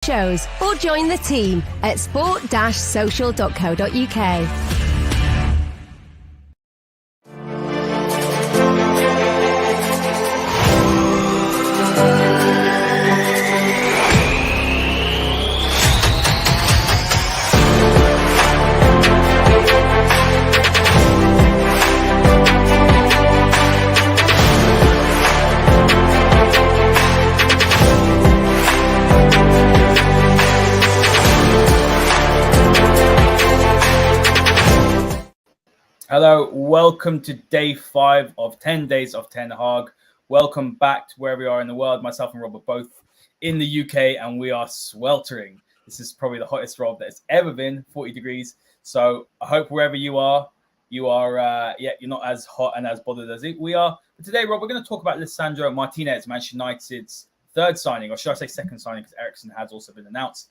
shows or join the team at sport-social.co.uk. Hello, welcome to day 5 of 10 days of Ten Hag. Welcome back to where we are in the world. Myself and Rob are both in the UK and we are sweltering. This is probably the hottest Rob that it's ever been, 40 degrees. So I hope wherever you are, you're not as hot and as bothered as we are. But today, Rob, we're going to talk about Lisandro Martinez, Manchester United's third signing, or should I say second signing, because Eriksen has also been announced.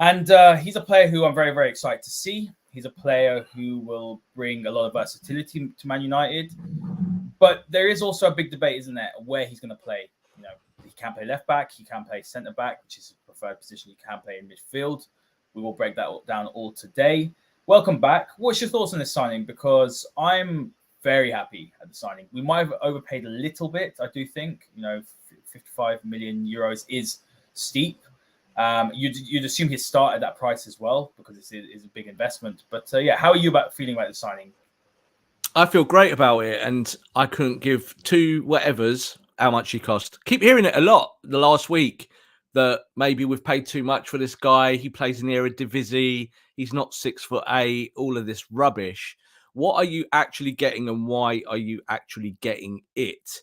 And he's a player who I'm very, very excited to see. He's a player who will bring a lot of versatility to Man United. But there is also a big debate, isn't there, where he's going to play. You know, he can play left back, he can play centre back, which is his preferred position. He can play in midfield. We will break that down all today. Welcome back. What's your thoughts on this signing? Because I'm very happy at the signing. We might have overpaid a little bit, I do think. You know, 55 million euros is steep. You'd assume he'd start at that price as well because it's a big investment. But how are you feeling about the signing? I feel great about it, and I couldn't give two whatevers how much he cost. Keep hearing it a lot the last week that maybe we've paid too much for this guy. He plays in the Eredivisie. He's not 6'8". All of this rubbish. What are you actually getting, and why are you actually getting it?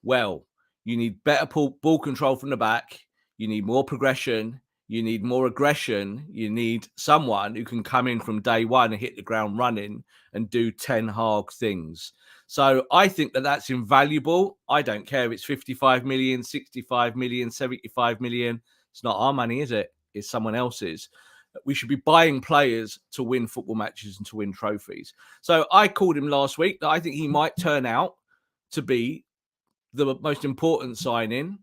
Well, you need better ball control from the back. You need more progression. You need more aggression. You need someone who can come in from day one and hit the ground running and do Ten Hag things. So I think that that's invaluable. I don't care if it's 55 million, 65 million, 75 million. It's not our money, is it? It's someone else's. We should be buying players to win football matches and to win trophies. So I called him last week that I think he might turn out to be the most important signing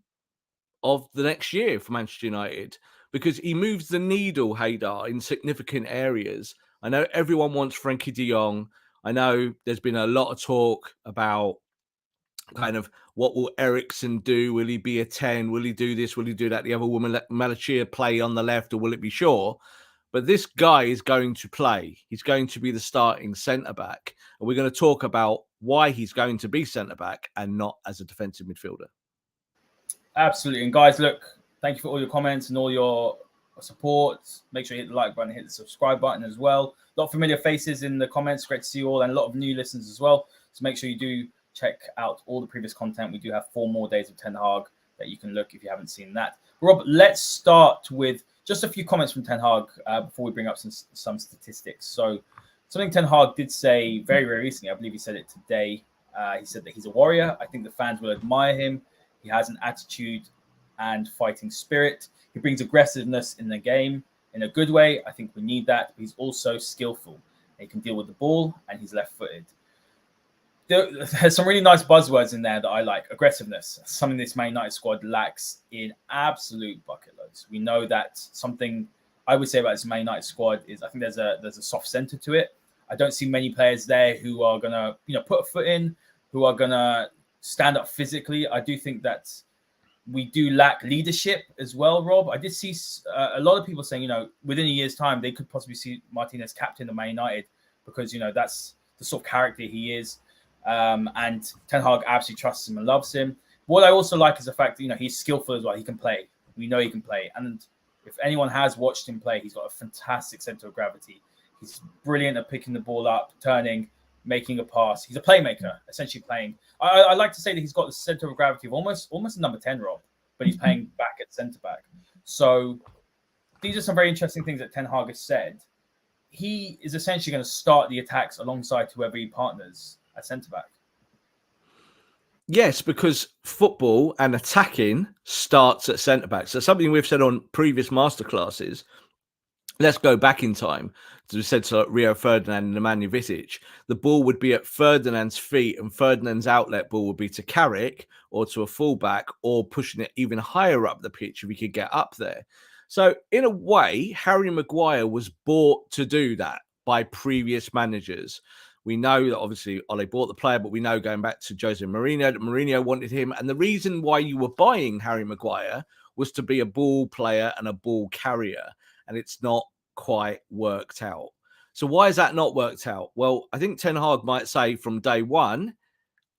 of the next year for Manchester United, because he moves the needle, Haider, in significant areas. I know everyone wants Frankie de Jong. I know there's been a lot of talk about kind of what will Eriksen do? Will he be a 10? Will he do this? Will he do that? The other woman, Malachia, play on the left, or will it be Shaw? But this guy is going to play. He's going to be the starting centre-back. And we're going to talk about why he's going to be centre-back and not as a defensive midfielder. Absolutely. And guys, look, thank you for all your comments and all your support. Make sure you hit the like button, hit the subscribe button as well. A lot of familiar faces in the comments. Great to see you all, and a lot of new listeners as well. So make sure you do check out all the previous content. We do have 4 more days of Ten Hag that you can look if you haven't seen that. Rob, let's start with just a few comments from Ten Hag before we bring up some statistics. So something Ten Hag did say very, very recently, I believe he said it today. He said that he's a warrior. I think the fans will admire him. He has an attitude and fighting spirit. He brings aggressiveness in the game in a good way. I think we need that. But he's also skillful. He can deal with the ball, and he's left-footed. There's some really nice buzzwords in there that I like. Aggressiveness, something this Man United squad lacks in absolute bucket loads. We know that something I would say about this Man United squad is I think there's a soft center to it. I don't see many players there who are gonna put a foot in, who are gonna stand up physically. I do think that we do lack leadership as well, Rob. I did see a lot of people saying, within a year's time, they could possibly see Martinez captain of Man United because, that's the sort of character he is. And Ten Hag absolutely trusts him and loves him. What I also like is the fact that, he's skillful as well. He can play. We know he can play. And if anyone has watched him play, he's got a fantastic center of gravity. He's brilliant at picking the ball up, turning, making a pass. He's a playmaker, essentially playing. I like to say that he's got the center of gravity of almost a number 10, Rob, but he's playing back at centre back. So these are some very interesting things that Ten Hag has said. He is essentially going to start the attacks alongside whoever he partners at centre back. Yes, because football and attacking starts at centre back. So something we've said on previous masterclasses. Let's go back in time. As we said to Rio Ferdinand and Nemanja Vidic, the ball would be at Ferdinand's feet and Ferdinand's outlet ball would be to Carrick or to a fullback or pushing it even higher up the pitch if he could get up there. So in a way, Harry Maguire was bought to do that by previous managers. We know that obviously Ole bought the player, but we know going back to Jose Mourinho that Mourinho wanted him. And the reason why you were buying Harry Maguire was to be a ball player and a ball carrier. And it's not quite worked out. So why has that not worked out? Well, I think Ten Hag might say from day one,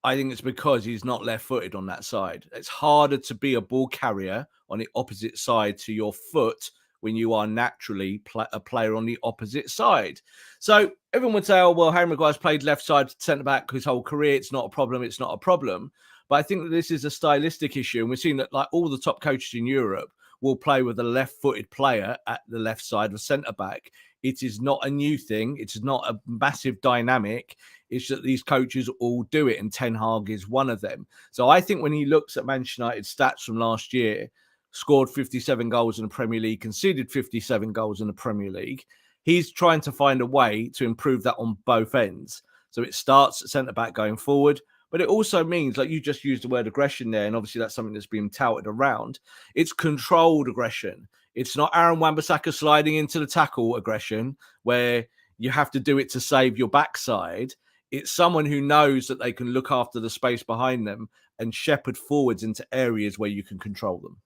I think it's because he's not left-footed on that side. It's harder to be a ball carrier on the opposite side to your foot when you are naturally a player on the opposite side. So everyone would say, oh, well, Harry Maguire's played left side centre-back his whole career. It's not a problem. It's not a problem. But I think that this is a stylistic issue. And we're seeing that like all the top coaches in Europe will play with a left-footed player at the left side of centre-back. It is not a new thing. It's not a massive dynamic. It's that these coaches all do it, and Ten Hag is one of them. So I think when he looks at Manchester United's stats from last year, scored 57 goals in the Premier League, conceded 57 goals in the Premier League, he's trying to find a way to improve that on both ends. So it starts at centre-back going forward, but it also means, like you just used the word aggression there, and obviously that's something that's been touted around, it's controlled aggression. It's not Aaron Wan-Bissaka sliding into the tackle aggression where you have to do it to save your backside. It's someone who knows that they can look after the space behind them and shepherd forwards into areas where you can control them.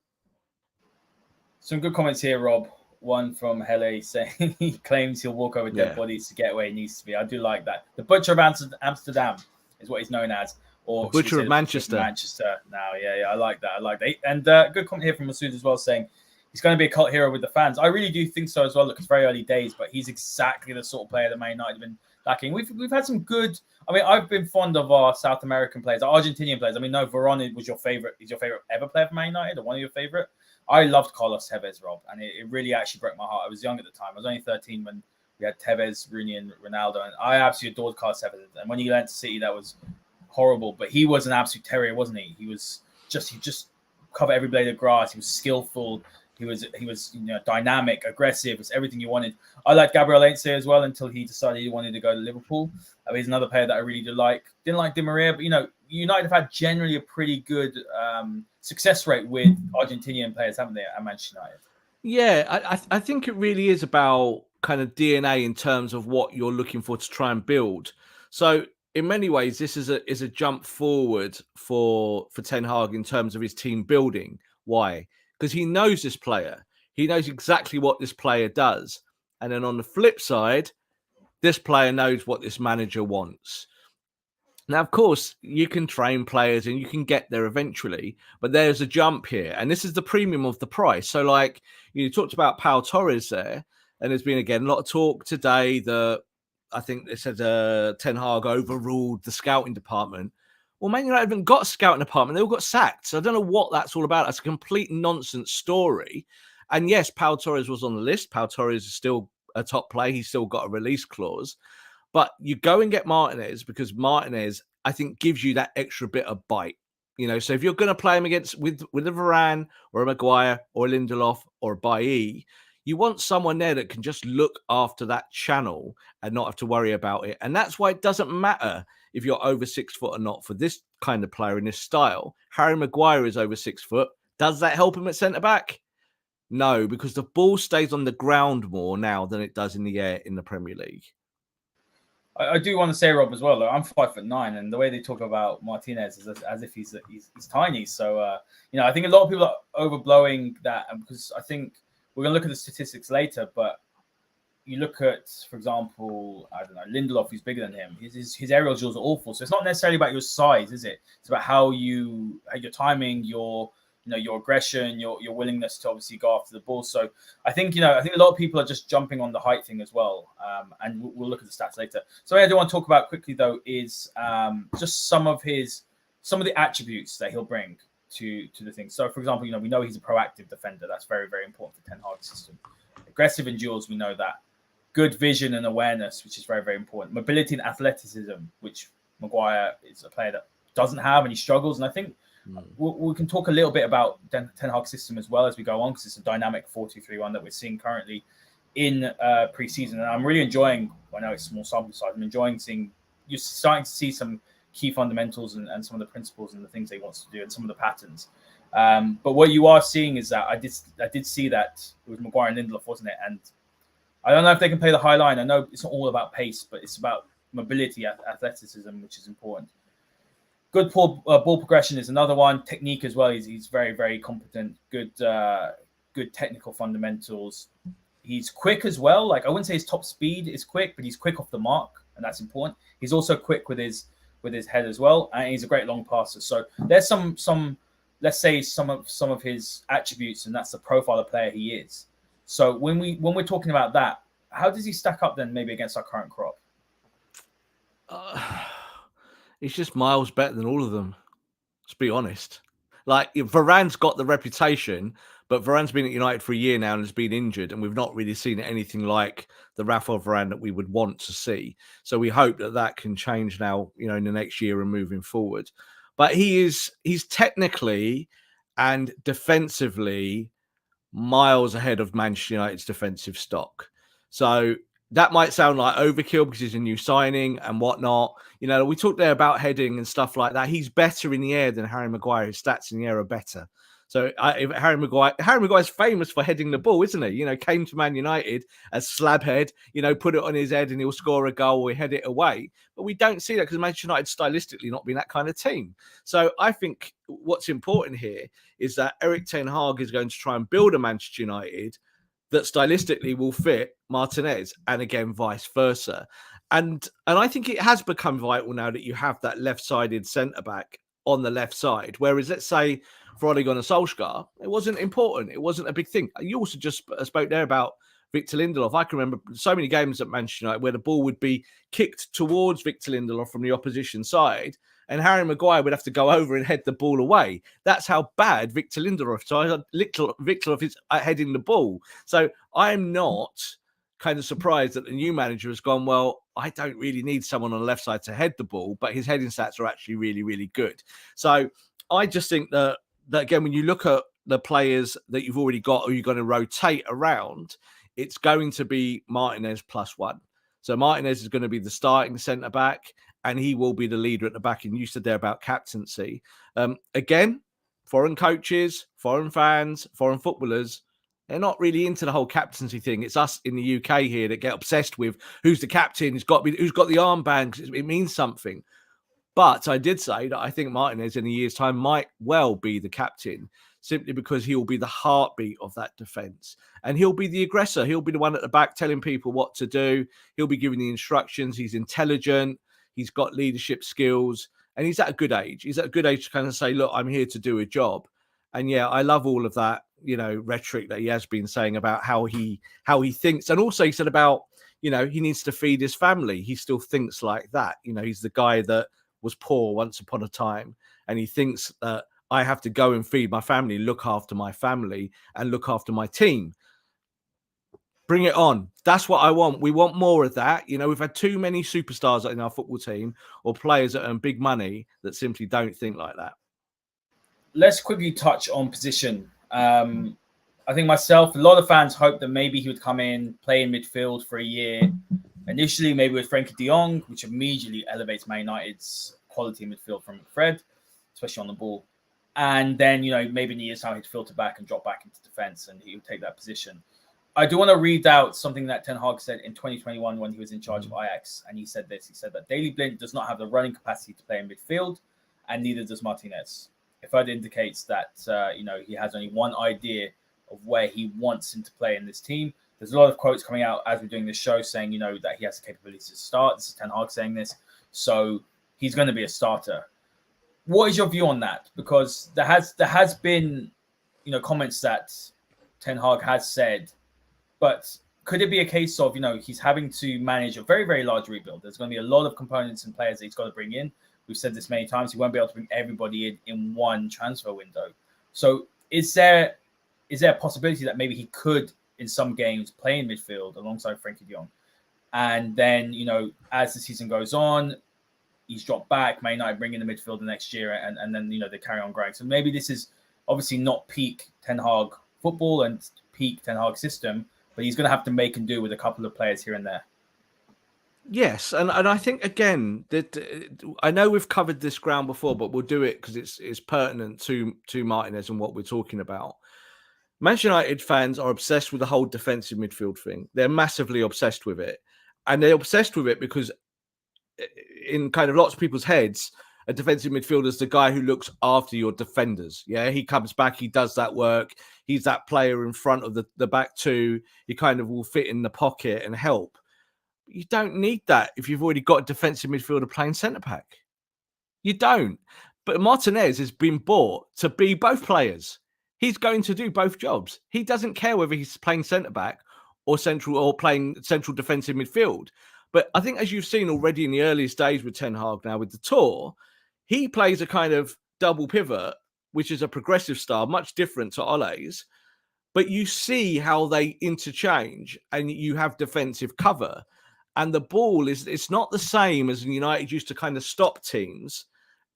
Some good comments here, Rob. One from Hele saying he claims he'll walk over dead bodies to get where he needs to be. I do like that. The Butcher of Amsterdam is what he's known as. Or the Butcher of Manchester. Now, yeah, I like that. And good comment here from Masood as well saying he's going to be a cult hero with the fans. I really do think so as well. Look, it's very early days, but he's exactly the sort of player that Man United have been lacking. We've had some good. I mean, I've been fond of our South American players, our Argentinian players. I mean, no, Varane was your favorite. Is your favorite ever player for Man United, or one of your favorite? I loved Carlos Tevez, Rob, and it really actually broke my heart. I was young at the time. I was only 13 when we had Tevez, Rooney, and Ronaldo, and I absolutely adored Carlos Tevez. And when he went to City, that was horrible. But he was an absolute terrier, wasn't he? He just covered every blade of grass. He was skillful. He was dynamic, aggressive. It's everything you wanted. I liked Gabriel Heinze as well until he decided he wanted to go to Liverpool. He's another player that I really did like. Didn't like Di Maria, but United have had generally a pretty good success rate with Argentinian players, haven't they, at Manchester United? Yeah, I think it really is about kind of DNA in terms of what you're looking for to try and build. So in many ways, this is a jump forward for Ten Hag in terms of his team building. Why? Because he knows this player. He knows exactly what this player does. And then on the flip side, this player knows what this manager wants. Now, of course, you can train players and you can get there eventually, but there's a jump here. And this is the premium of the price. So like you talked about Pau Torres there, and there's been, again, a lot of talk today that I think they said Ten Hag overruled the scouting department. Well, Man United haven't got a scouting department. They all got sacked. So I don't know what that's all about. That's a complete nonsense story. And yes, Pau Torres was on the list. Pau Torres is still a top player. He's still got a release clause. But you go and get Martinez because Martinez, I think, gives you that extra bit of bite. So if you're going to play him with a Varane or a Maguire or a Lindelof or a Bailly, you want someone there that can just look after that channel and not have to worry about it. And that's why it doesn't matter if you're over 6 foot or not for this kind of player in this style. Harry Maguire is over 6 foot. Does that help him at centre-back? No, because the ball stays on the ground more now than it does in the air in the Premier League. I do want to say, Rob, as well, look, I'm 5'9", and the way they talk about Martinez is as if he's tiny. So, I think a lot of people are overblowing that, because I think we're going to look at the statistics later, but you look at, for example, I don't know, Lindelof, who's bigger than him. His aerial duels are awful. So it's not necessarily about your size, is it? It's about how your timing, your aggression, your willingness to obviously go after the ball. So I think a lot of people are just jumping on the height thing as well. And we'll look at the stats later. So what I do want to talk about quickly though is just some of the attributes that he'll bring to the thing. So for example, we know he's a proactive defender. That's very, very important for Ten Hag's system. Aggressive in duels, we know that. Good vision and awareness, which is very, very important. Mobility and athleticism, which Maguire is a player that doesn't have, and he struggles. And I think we can talk a little bit about Ten Hag's system as well as we go on, because it's a dynamic 4-2-3-1 that we're seeing currently in pre-season. And I'm really enjoying, I know it's small sample size, I'm enjoying seeing, you're starting to see some key fundamentals and some of the principles and the things he wants to do and some of the patterns. But what you are seeing is that I did see that with Maguire and Lindelof, wasn't it? And I don't know if they can play the high line. I know it's not all about pace, but it's about mobility, athleticism, which is important. Good ball progression is another one. Technique as well. He's very, very competent. Good technical fundamentals. He's quick as well. Like, I wouldn't say his top speed is quick, but he's quick off the mark, and that's important. He's also quick with his head as well, and he's a great long passer. So there's some let's say some of his attributes, and that's the profile of player he is. So when we're talking about that, how does he stack up then maybe against our current crop? He's just miles better than all of them. Let's be honest. Like, Varane's got the reputation, but Varane's been at United for a year now and has been injured, and we've not really seen anything like the Rafael Varane that we would want to see. So we hope that can change now, in the next year and moving forward. But he's technically and defensively miles ahead of Manchester United's defensive stock. So that might sound like overkill because he's a new signing and whatnot. We talked there about heading and stuff like that. He's better in the air than Harry Maguire. His stats in the air are better. So if Harry Maguire's famous for heading the ball, isn't he? Came to Man United as slab head, put it on his head and he'll score a goal or head it away. But we don't see that because Manchester United stylistically not being that kind of team. So I think what's important here is that Erik Ten Hag is going to try and build a Manchester United that stylistically will fit Martinez, and again, vice versa. And I think it has become vital now that you have that left-sided centre-back on the left side. Whereas, let's say, for Ole Gunnar Solskjaer, it wasn't important. It wasn't a big thing. You also just spoke there about Victor Lindelof. I can remember so many games at Manchester United where the ball would be kicked towards Victor Lindelof from the opposition side, and Harry Maguire would have to go over and head the ball away. That's how bad Victor Lindelof is at heading the ball. So I'm not kind of surprised that the new manager has gone, well, I don't really need someone on the left side to head the ball, but his heading stats are actually really, really good. So I just think that again, when you look at the players that you've already got or you're going to rotate around, it's going to be Martinez +1. So Martinez is going to be the starting centre-back, and he will be the leader at the back. And you said there about captaincy. Again, foreign coaches, foreign fans, foreign footballers, they're not really into the whole captaincy thing. It's us in the UK here that get obsessed with who's the captain, who's got the armband, because it means something. But I did say that I think Martinez in a year's time might well be the captain, simply because he will be the heartbeat of that defence. And he'll be the aggressor. He'll be the one at the back telling people what to do. He'll be giving the instructions. He's intelligent. He's got leadership skills. And he's at a good age. He's at a good age to kind of say, look, I'm here to do a job. And yeah, I love all of that, rhetoric that he has been saying about how he thinks. And also he said about, he needs to feed his family. He still thinks like that. He's the guy that was poor once upon a time. And he thinks that I have to go and feed my family, look after my family and look after my team. Bring it on. That's what I want. We want more of that. We've had too many superstars in our football team or players that earn big money that simply don't think like that. Let's quickly touch on position. I think myself, a lot of fans hoped that maybe he would come in, play in midfield for a year. Initially, maybe with Frenkie de Jong, which immediately elevates Man United's quality in midfield from Fred, especially on the ball. And then, maybe in a year's time, he'd filter back and drop back into defense and he would take that position. I do want to read out something that Ten Hag said in 2021 when he was in charge of Ajax. And he said this. He said that Daley Blind does not have the running capacity to play in midfield, and neither does Martinez. It further indicates that, he has only one idea of where he wants him to play in this team. There's a lot of quotes coming out as we're doing this show saying, that he has the capability to start. This is Ten Hag saying this. So he's going to be a starter. What is your view on that? Because there has been, comments that Ten Hag has said, but could it be a case of, he's having to manage a very, very large rebuild? There's going to be a lot of components and players that he's got to bring in. We've said this many times. He won't be able to bring everybody in one transfer window. So is there a possibility that maybe he could, in some games, play in midfield alongside Frenkie de Jong? And then, as the season goes on, he's dropped back, may not bring in the midfield the next year, and then, they carry on growing. So maybe this is obviously not peak Ten Hag football and peak Ten Hag system, but he's going to have to make and do with a couple of players here and there. Yes, and I think again that I know we've covered this ground before, but we'll do it because it's pertinent to Martinez and what we're talking about. Manchester United fans are obsessed with the whole defensive midfield thing. They're massively obsessed with it, and they're obsessed with it because in kind of lots of people's heads, a defensive midfielder is the guy who looks after your defenders. Yeah, he comes back, he does that work. He's that player in front of the back two. He kind of will fit in the pocket and help. You don't need that if you've already got a defensive midfielder playing centre back. You don't. But Martinez has been bought to be both players. He's going to do both jobs. He doesn't care whether he's playing centre back or playing central defensive midfield. But I think, as you've seen already in the earliest days with Ten Hag now with the tour, he plays a kind of double pivot, which is a progressive style, much different to Ole's. But you see how they interchange and you have defensive cover. And the ball it's not the same as United used to kind of stop teams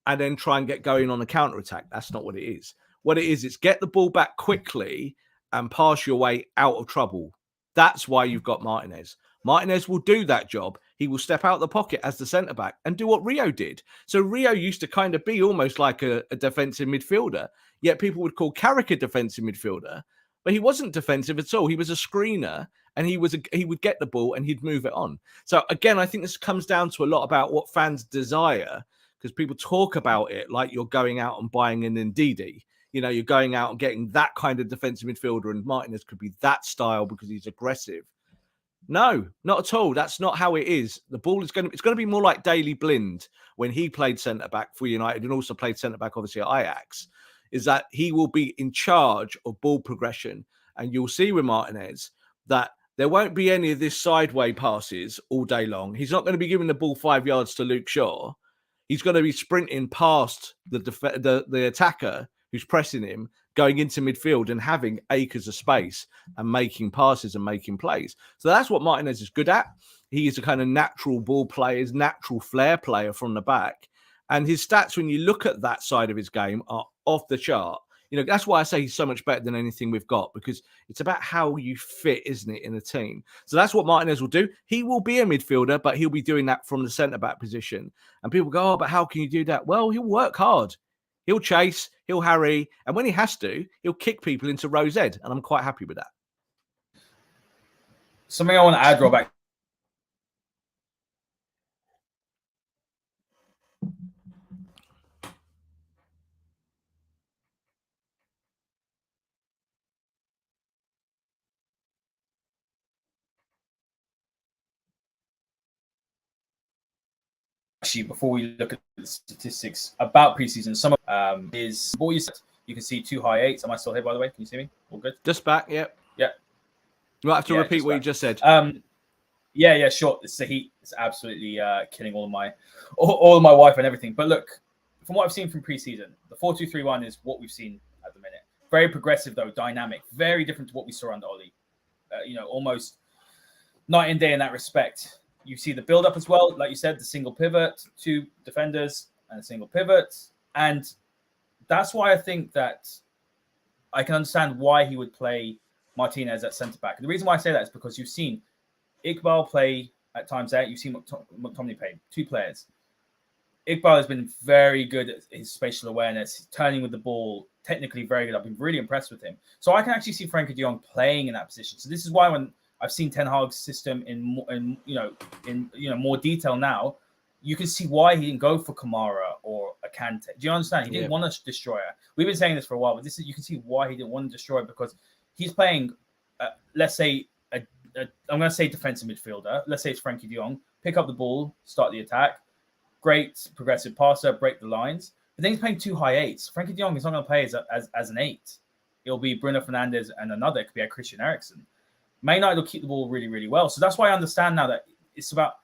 and then try and get going on a counter-attack. That's not what it is. What it is, it's get the ball back quickly and pass your way out of trouble. That's why you've got Martinez. Martinez will do that job. He will step out of the pocket as the centre-back and do what Rio did. So Rio used to kind of be almost like a defensive midfielder, yet people would call Carrick a defensive midfielder, but he wasn't defensive at all. He was a screener, and he would get the ball and he'd move it on. So again, I think this comes down to a lot about what fans desire, because people talk about it like you're going out and buying an Ndidi. You know, you're going out and getting that kind of defensive midfielder, and Martinez could be that style because he's aggressive. No, not at all. That's not how it is. The ball it's going to be more like Daley Blind when he played centre back for United and also played centre back obviously at Ajax. Is that he will be in charge of ball progression, and you'll see with Martinez that there won't be any of this sideway passes all day long. He's not going to be giving the ball 5 yards to Luke Shaw. He's going to be sprinting past the attacker who's pressing him, going into midfield and having acres of space and making passes and making plays. So that's what Martinez is good at. He is a kind of natural ball player, natural flair player from the back. And his stats, when you look at that side of his game, are off the chart. You know, that's why I say he's so much better than anything we've got, because it's about how you fit, isn't it, in a team? So that's what Martinez will do. He will be a midfielder, but he'll be doing that from the centre-back position. And people go, oh, but how can you do that? Well, he'll work hard. He'll chase, he'll harry, and when he has to, he'll kick people into row Z, and I'm quite happy with that. Something I want to add, Rob, actually, before we look at the statistics about preseason, some of is what you can see 2 high 8s. Am I still here, by the way? Can you see me? All good? Just back, yeah. Yeah. You might have to repeat what you just said. Yeah, sure. It's the heat. It's absolutely killing all of my wife and everything. But look, from what I've seen from preseason, the 4-2-3-1 is what we've seen at the minute. Very progressive, though, dynamic. Very different to what we saw under Ole. Almost night and day in that respect. You see the build-up as well. Like you said, the single pivot, 2 defenders, and a single pivot. And that's why I think that I can understand why he would play Martinez at centre-back. The reason why I say that is because you've seen Iqbal play at times out. You've seen McTominay play. 2 players. Iqbal has been very good at his spatial awareness, turning with the ball, technically very good. I've been really impressed with him. So I can actually see Frenkie de Jong playing in that position. So this is why when I've seen Ten Hag's system in more detail now, you can see why he didn't go for Kamara or a Kante. Do you understand? He didn't want a destroyer. We've been saying this for a while, but you can see why he didn't want to destroy, because he's playing, let's say, I'm going to say defensive midfielder. Let's say it's Frenkie de Jong. Pick up the ball, start the attack. Great progressive passer, break the lines. But then he's playing 2 high 8s. Frenkie de Jong is not going to play as an 8. It'll be Bruno Fernandes and another. It could be a Christian Eriksen. Man United will keep the ball really, really well. So that's why I understand now that it's about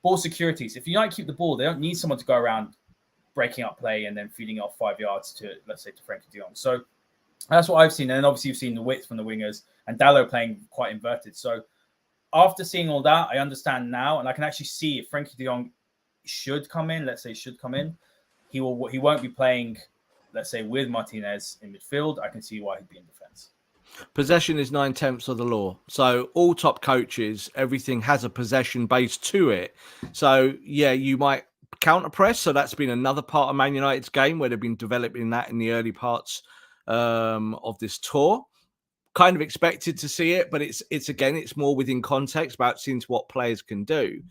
ball securities. If United keep the ball, they don't need someone to go around breaking up play and then feeding off 5 yards to, let's say, to Frenkie de Jong. So that's what I've seen. And then obviously you've seen the width from the wingers and Dalot playing quite inverted. So after seeing all that, I understand now, and I can actually see if Frenkie de Jong should come in, he won't be playing, let's say, with Martinez in midfield. I can see why he'd be in defense. Possession is 9/10 of the law. So all top coaches, everything has a possession base to it. So yeah, you might counter press. So that's been another part of Man United's game where they've been developing that in the early parts of this tour. Kind of expected to see it, but it's more within context about seeing what players can do.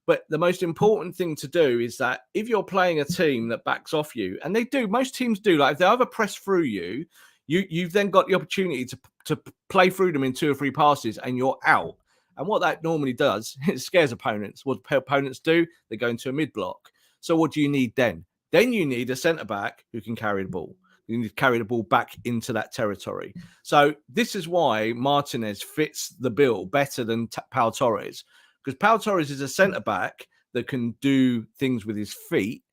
But the most important thing to do is that if you're playing a team that backs off you, and they do, most teams do, like if they either press through you, you've then got the opportunity to play through them in 2 or 3 passes and you're out. And what that normally does, it scares opponents. What opponents do, they go into a mid block. So what do you need then? Then you need a centre-back who can carry the ball. You need to carry the ball back into that territory. So this is why Martinez fits the bill better than Pau Torres. Because Pau Torres is a centre-back that can do things with his feet.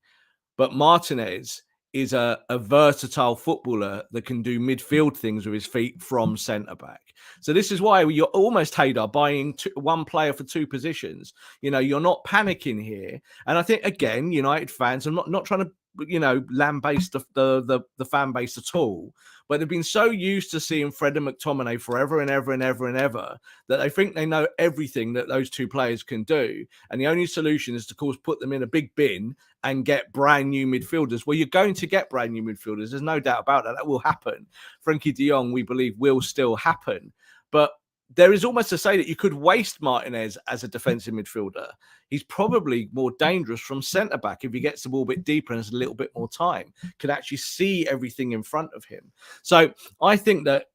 But Martinez is a versatile footballer that can do midfield things with his feet from centre-back. So this is why you're almost, Haider, buying one player for 2 positions. You know, you're not panicking here. And I think, again, United fans, I'm not trying to, lambaste the fan base at all. But they've been so used to seeing Fred and McTominay forever and ever and ever and ever that they think they know everything that those 2 players can do. And the only solution is to, of course, put them in a big bin and get brand new midfielders. Well, you're going to get brand new midfielders. There's no doubt about that. That will happen. Frankie de Jong, we believe, will still happen. But there is almost to say that you could waste Martinez as a defensive midfielder. He's probably more dangerous from centre-back if he gets the ball a bit deeper and has a little bit more time, can actually see everything in front of him. So I think that,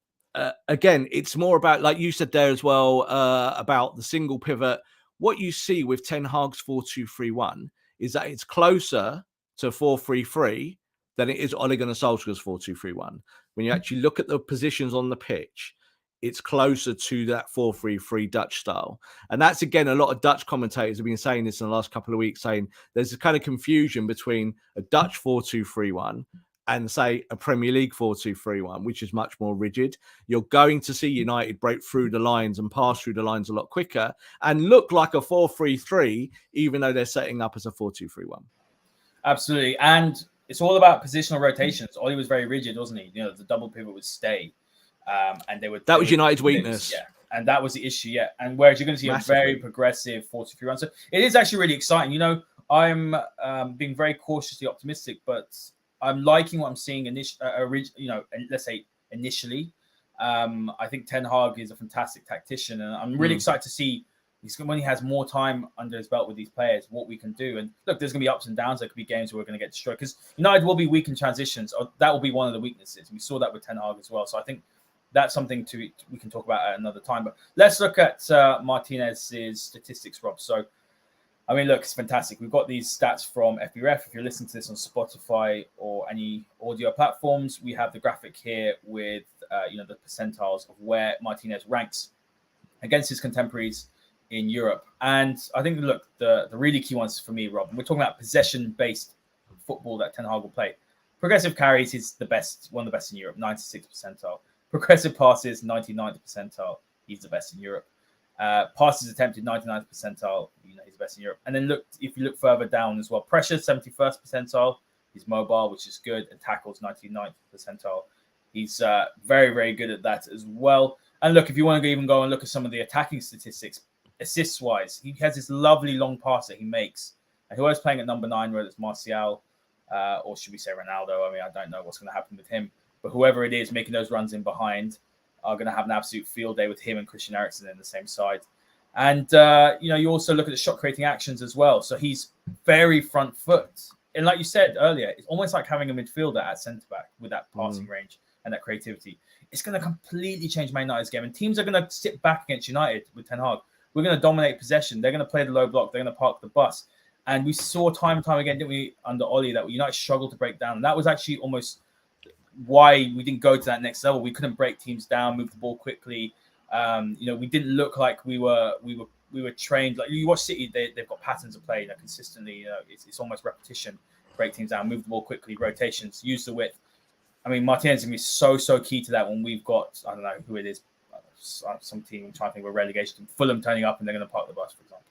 again, it's more about, like you said there as well, about the single pivot. What you see with Ten Hag's 4-2-3-1 is that it's closer to 4-3-3 than it is Ole Gunnar Solskjaer's 4-2-3-1. When you actually look at the positions on the pitch, it's closer to that 4-3-3 Dutch style. And that's, again, a lot of Dutch commentators have been saying this in the last couple of weeks, saying there's a kind of confusion between a Dutch 4-2-3-1 and, say, a Premier League 4-2-3-1, which is much more rigid. You're going to see United break through the lines and pass through the lines a lot quicker and look like a 4-3-3, even though they're setting up as a 4-2-3-1. Absolutely. And it's all about positional rotations. Ollie was very rigid, wasn't he? The double pivot would stay. And that was United's weakness. Yeah. And that was the issue. Yeah. And whereas you're going to see massively a very progressive 4-2-3-1. So it is actually really exciting. I'm being very cautiously optimistic, but I'm liking what I'm seeing let's say initially. I think Ten Hag is a fantastic tactician, and I'm really excited to see when he has more time under his belt with these players, what we can do. And look, there's going to be ups and downs. There could be games where we're going to get destroyed because United will be weak in transitions. Or that will be one of the weaknesses. We saw that with Ten Hag as well. So I think that's something we can talk about at another time. But let's look at Martinez's statistics, Rob. So, I mean, look, it's fantastic. We've got these stats from FBref. If you're listening to this on Spotify or any audio platforms, we have the graphic here with the percentiles of where Martinez ranks against his contemporaries in Europe. And I think, look, the really key ones for me, Rob, we're talking about possession-based football that Ten Hag will play. Progressive carries is the best, one of the best in Europe, 96th percentile. Progressive passes, 99th percentile. He's the best in Europe. Passes attempted, 99th percentile. He's the best in Europe. And then if you look further down as well, pressure, 71st percentile. He's mobile, which is good. And tackles, 99th percentile. He's very, very good at that as well. And look, if you want to even go and look at some of the attacking statistics, assists-wise, he has this lovely long pass that he makes. And whoever's playing at number 9, whether it's Martial or should we say Ronaldo, I mean, I don't know what's going to happen with him. But whoever it is making those runs in behind are going to have an absolute field day with him and Christian Eriksen in the same side. And, you also look at the shot-creating actions as well. So he's very front foot. And like you said earlier, it's almost like having a midfielder at centre-back with that passing range and that creativity. It's going to completely change Man United's game. And teams are going to sit back against United with Ten Hag. We're going to dominate possession. They're going to play the low block. They're going to park the bus. And we saw time and time again, didn't we, under Ollie, that United struggled to break down. And that was actually almost why we didn't go to that next level. We couldn't break teams down, move the ball quickly. We didn't look like we were trained. Like you watch City, they've got patterns of play consistently. It's almost repetition. Break teams down, move the ball quickly, rotations, use the width. I mean, Martinez is going to be so key to that when we've got, I don't know who it is, some team, I'm trying to think of a relegation, Fulham turning up and they're going to park the bus, for example.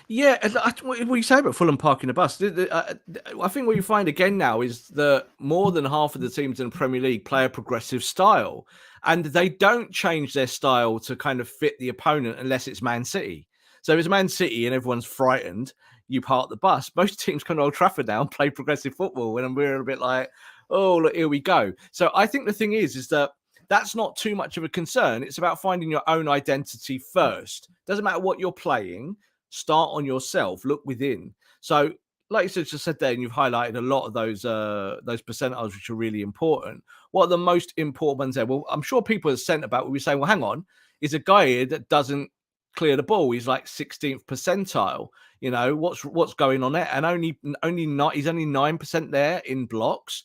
Yeah, what you say about Fulham parking the bus, I think what you find again now is that more than half of the teams in the Premier League play a progressive style. And they don't change their style to kind of fit the opponent unless it's Man City. So if it's Man City and everyone's frightened, you park the bus. Most teams come to Old Trafford now and play progressive football, when we're a bit like, oh, look, here we go. So I think the thing is that that's not too much of a concern. It's about finding your own identity first. Doesn't matter what you're playing. Start on yourself. Look within. So, like you just said there, and you've highlighted a lot of those percentiles, which are really important. What are the most important ones there? Well, I'm sure people at centre back will be saying, well, hang on, is a guy here that doesn't clear the ball. He's like 16th percentile. You know, what's going on there? And he's only 9% there in blocks.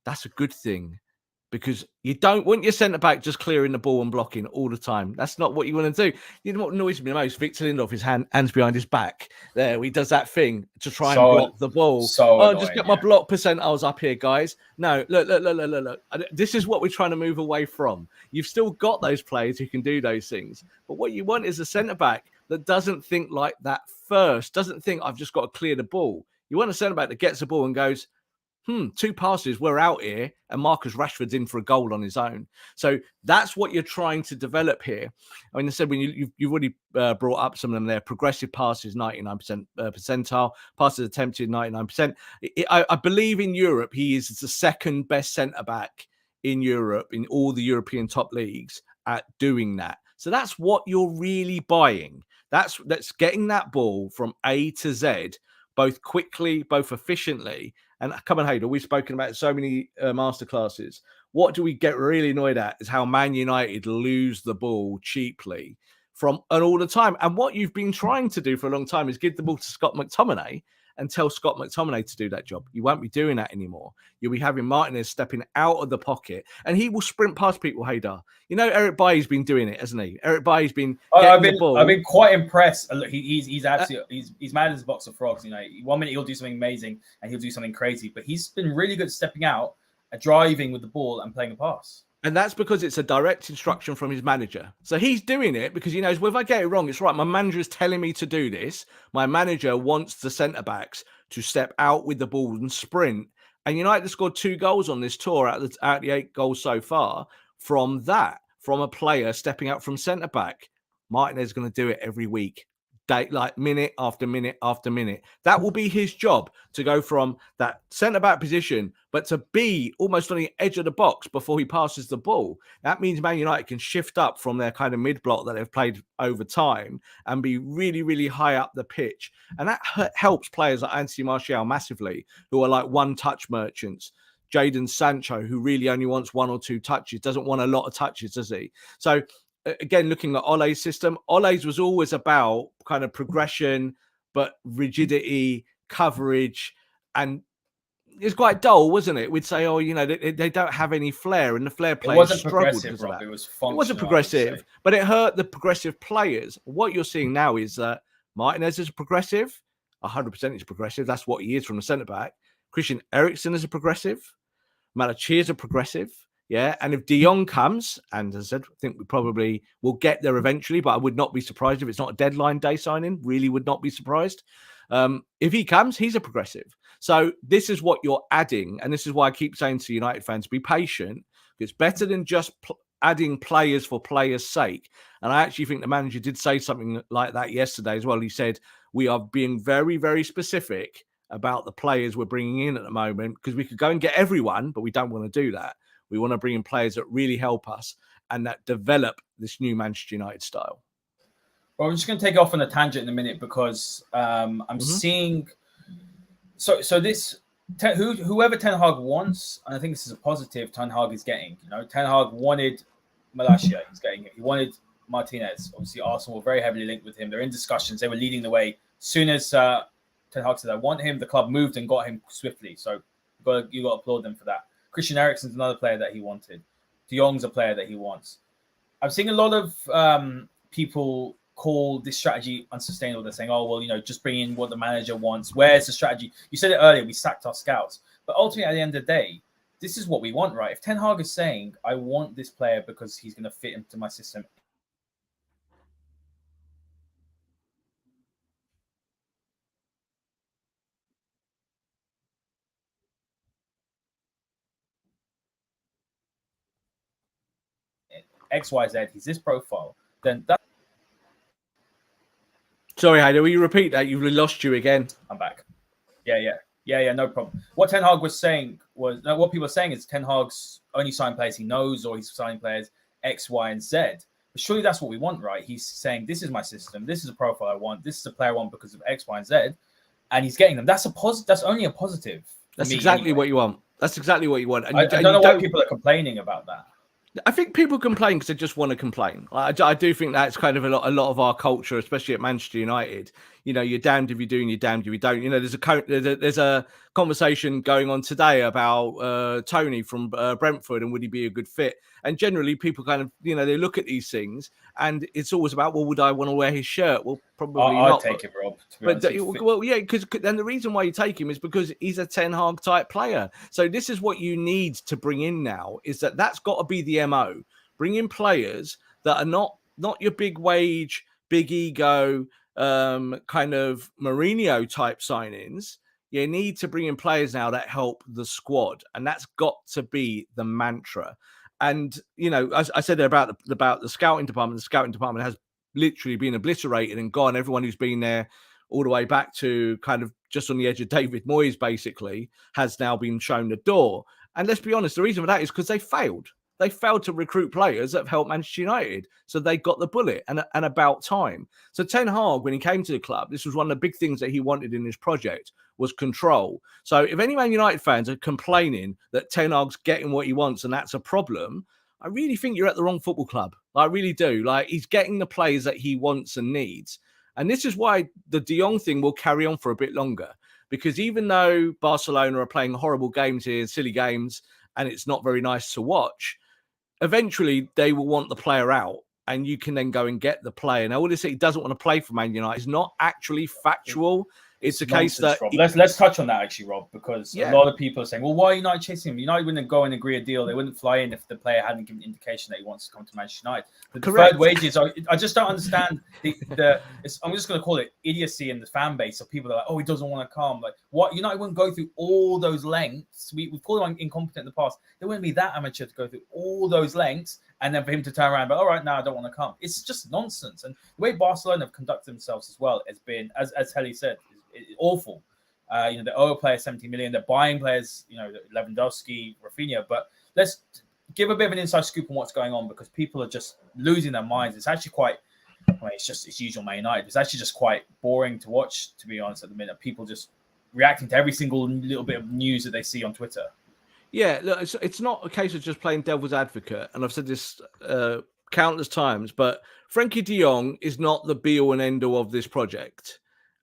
That's a good thing, because you don't want your centre back just clearing the ball and blocking all the time. That's not what you want to do. You know what annoys me the most? Victor Lindelof, his hands behind his back. There, he does that thing to try and block the ball. Annoying, just get my block percentiles up here, guys. No, look. This is what we're trying to move away from. You've still got those players who can do those things, but what you want is a centre back that doesn't think like that first. Doesn't think I've just got to clear the ball. You want a centre back that gets the ball and goes, 2 passes, we're out here, and Marcus Rashford's in for a goal on his own. So that's what you're trying to develop here. I mean, I said when you've already brought up some of them there. Progressive passes, 99% percentile. Passes attempted, 99%. I believe in Europe, he is the second best centre-back in Europe, in all the European top leagues, at doing that. So that's what you're really buying. That's getting that ball from A to Z, both quickly, both efficiently. And come on, Haider, we've spoken about so many masterclasses. What do we get really annoyed at is how Man United lose the ball cheaply and all the time. And what you've been trying to do for a long time is give the ball to Scott McTominay and tell Scott McTominay to do that job. You won't be doing that anymore. You'll be having Martinez stepping out of the pocket, and he will sprint past people, Haider. You know, Eric Bailly's been doing it, hasn't he? Eric Bailly's been getting the ball. I've been quite impressed. He's absolutely he's mad as a box of frogs. You know, 1 minute he'll do something amazing and he'll do something crazy, but he's been really good at stepping out, driving with the ball and playing a pass. And that's because it's a direct instruction from his manager. So he's doing it because he knows, well, if I get it wrong, it's right. My manager is telling me to do this. My manager wants the centre-backs to step out with the ball and sprint. And United have scored 2 goals on this tour out of the 8 goals so far from a player stepping out from centre-back. Martinez is going to do it every week. Like minute after minute after minute. That will be his job, to go from that centre-back position, but to be almost on the edge of the box before he passes the ball. That means Man United can shift up from their kind of mid-block that they've played over time and be really, really high up the pitch. And that helps players like Anthony Martial massively, who are like one-touch merchants. Jadon Sancho, who really only wants 1 or 2 touches, doesn't want a lot of touches, does he? So again, looking at Ole's system, Ole's was always about kind of progression, but rigidity, coverage, and it's quite dull, wasn't it? We'd say, oh, you know, they don't have any flair, and the flair players struggled because of that. It was functional. It wasn't progressive, but it hurt the progressive players. What you're seeing now is that Martinez is progressive, 100% is progressive. That's what he is from the centre back. Christian Eriksen is a progressive. Malachi is a progressive. Yeah, and if De Jong comes, and as I said, I think we probably will get there eventually, but I would not be surprised if it's not a deadline day signing. Really would not be surprised. If he comes, he's a progressive. So this is what you're adding, and this is why I keep saying to United fans, be patient. It's better than just adding players for players' sake. And I actually think the manager did say something like that yesterday as well. He said, we are being very, very specific about the players we're bringing in at the moment, because we could go and get everyone, but we don't want to do that. We want to bring in players that really help us and that develop this new Manchester United style. Well, I'm just going to take off on a tangent in a minute, because I'm seeing. So this whoever Ten Hag wants, and I think this is a positive. Ten Hag is getting. You know, Ten Hag wanted Malacia, he's getting it. He wanted Martinez. Obviously, Arsenal were very heavily linked with him. They're in discussions. They were leading the way. As soon as Ten Hag said, "I want him," the club moved and got him swiftly. So you got to applaud them for that. Christian Eriksen's another player that he wanted. De Jong's a player that he wants. I'm seeing a lot of people call this strategy unsustainable. They're saying, oh, well, you know, just bring in what the manager wants. Where's the strategy? You said it earlier, we sacked our scouts. But ultimately, at the end of the day, this is what we want, right? If Ten Hag is saying, I want this player because he's going to fit into my system, X, Y, Z, he's this profile, then that. Sorry, Haider, will you repeat that? You've lost you again. I'm back. Yeah, no problem. What Ten Hag was saying was, what people are saying is Ten Hag's only signing players he knows, or he's signing players X, Y, and Z. But surely that's what we want, right? He's saying, this is my system, this is a profile I want, this is a player I want because of X, Y, and Z, and he's getting them. That's a positive. That's only a positive. That's exactly what you want. That's exactly what you want. And I don't know why people are complaining about that. I think people complain because they just want to complain. I do think that's kind of a lot of our culture, especially at Manchester United. You know, you're damned if you do and you're damned if you don't. You know, there's a conversation going on today about Tony from Brentford and would he be a good fit? And generally people kind of, you know, they look at these things and it's always about, well, would I want to wear his shirt? Well, probably not. I'd take it, Rob. Well, yeah, because then the reason why you take him is because he's a Ten Hag type player. So this is what you need to bring in now, is that's got to be the MO. Bring in players that are not your big wage, big ego, kind of Mourinho type signings. You need to bring in players now that help the squad, and that's got to be the mantra. And you know, as I said about the scouting department has literally been obliterated and gone. Everyone who's been there all the way back to kind of just on the edge of David Moyes basically has now been shown the door. And let's be honest, the reason for that is because they failed. They failed to recruit players that have helped Manchester United. So they got the bullet and about time. So Ten Hag, when he came to the club, this was one of the big things that he wanted in this project was control. So if any Man United fans are complaining that Ten Hag's getting what he wants and that's a problem, I really think you're at the wrong football club. I really do. Like, he's getting the players that he wants and needs. And this is why the De Jong thing will carry on for a bit longer. Because even though Barcelona are playing horrible games here, silly games, and it's not very nice to watch, eventually they will want the player out and you can then go and get the player. Now, all this, he doesn't want to play for Man United is not actually factual. It's a case that... Let's touch on that actually, Rob, because a lot of people are saying, well, why are United chasing him? United wouldn't go and agree a deal. They wouldn't fly in if the player hadn't given indication that he wants to come to Manchester United. The deferred wages, I just don't understand I'm just going to call it idiocy in the fan base of people that are like, oh, he doesn't want to come. Like, what? United wouldn't go through all those lengths. We've called him incompetent in the past. They wouldn't be that amateur to go through all those lengths and then for him to turn around, but all right, now I don't want to come. It's just nonsense. And the way Barcelona have conducted themselves as well has been, as Helly said, awful. You know, they owe players 70 million. They're buying players, you know, Lewandowski, Rafinha. But let's give a bit of an inside scoop on what's going on because people are just losing their minds. It's actually quite, it's usual Man United. It's actually just quite boring to watch, to be honest, at the minute. People just reacting to every single little bit of news that they see on Twitter. Yeah, look, it's not a case of just playing devil's advocate. And I've said this countless times, but Frenkie de Jong is not the be-all and end-all of this project.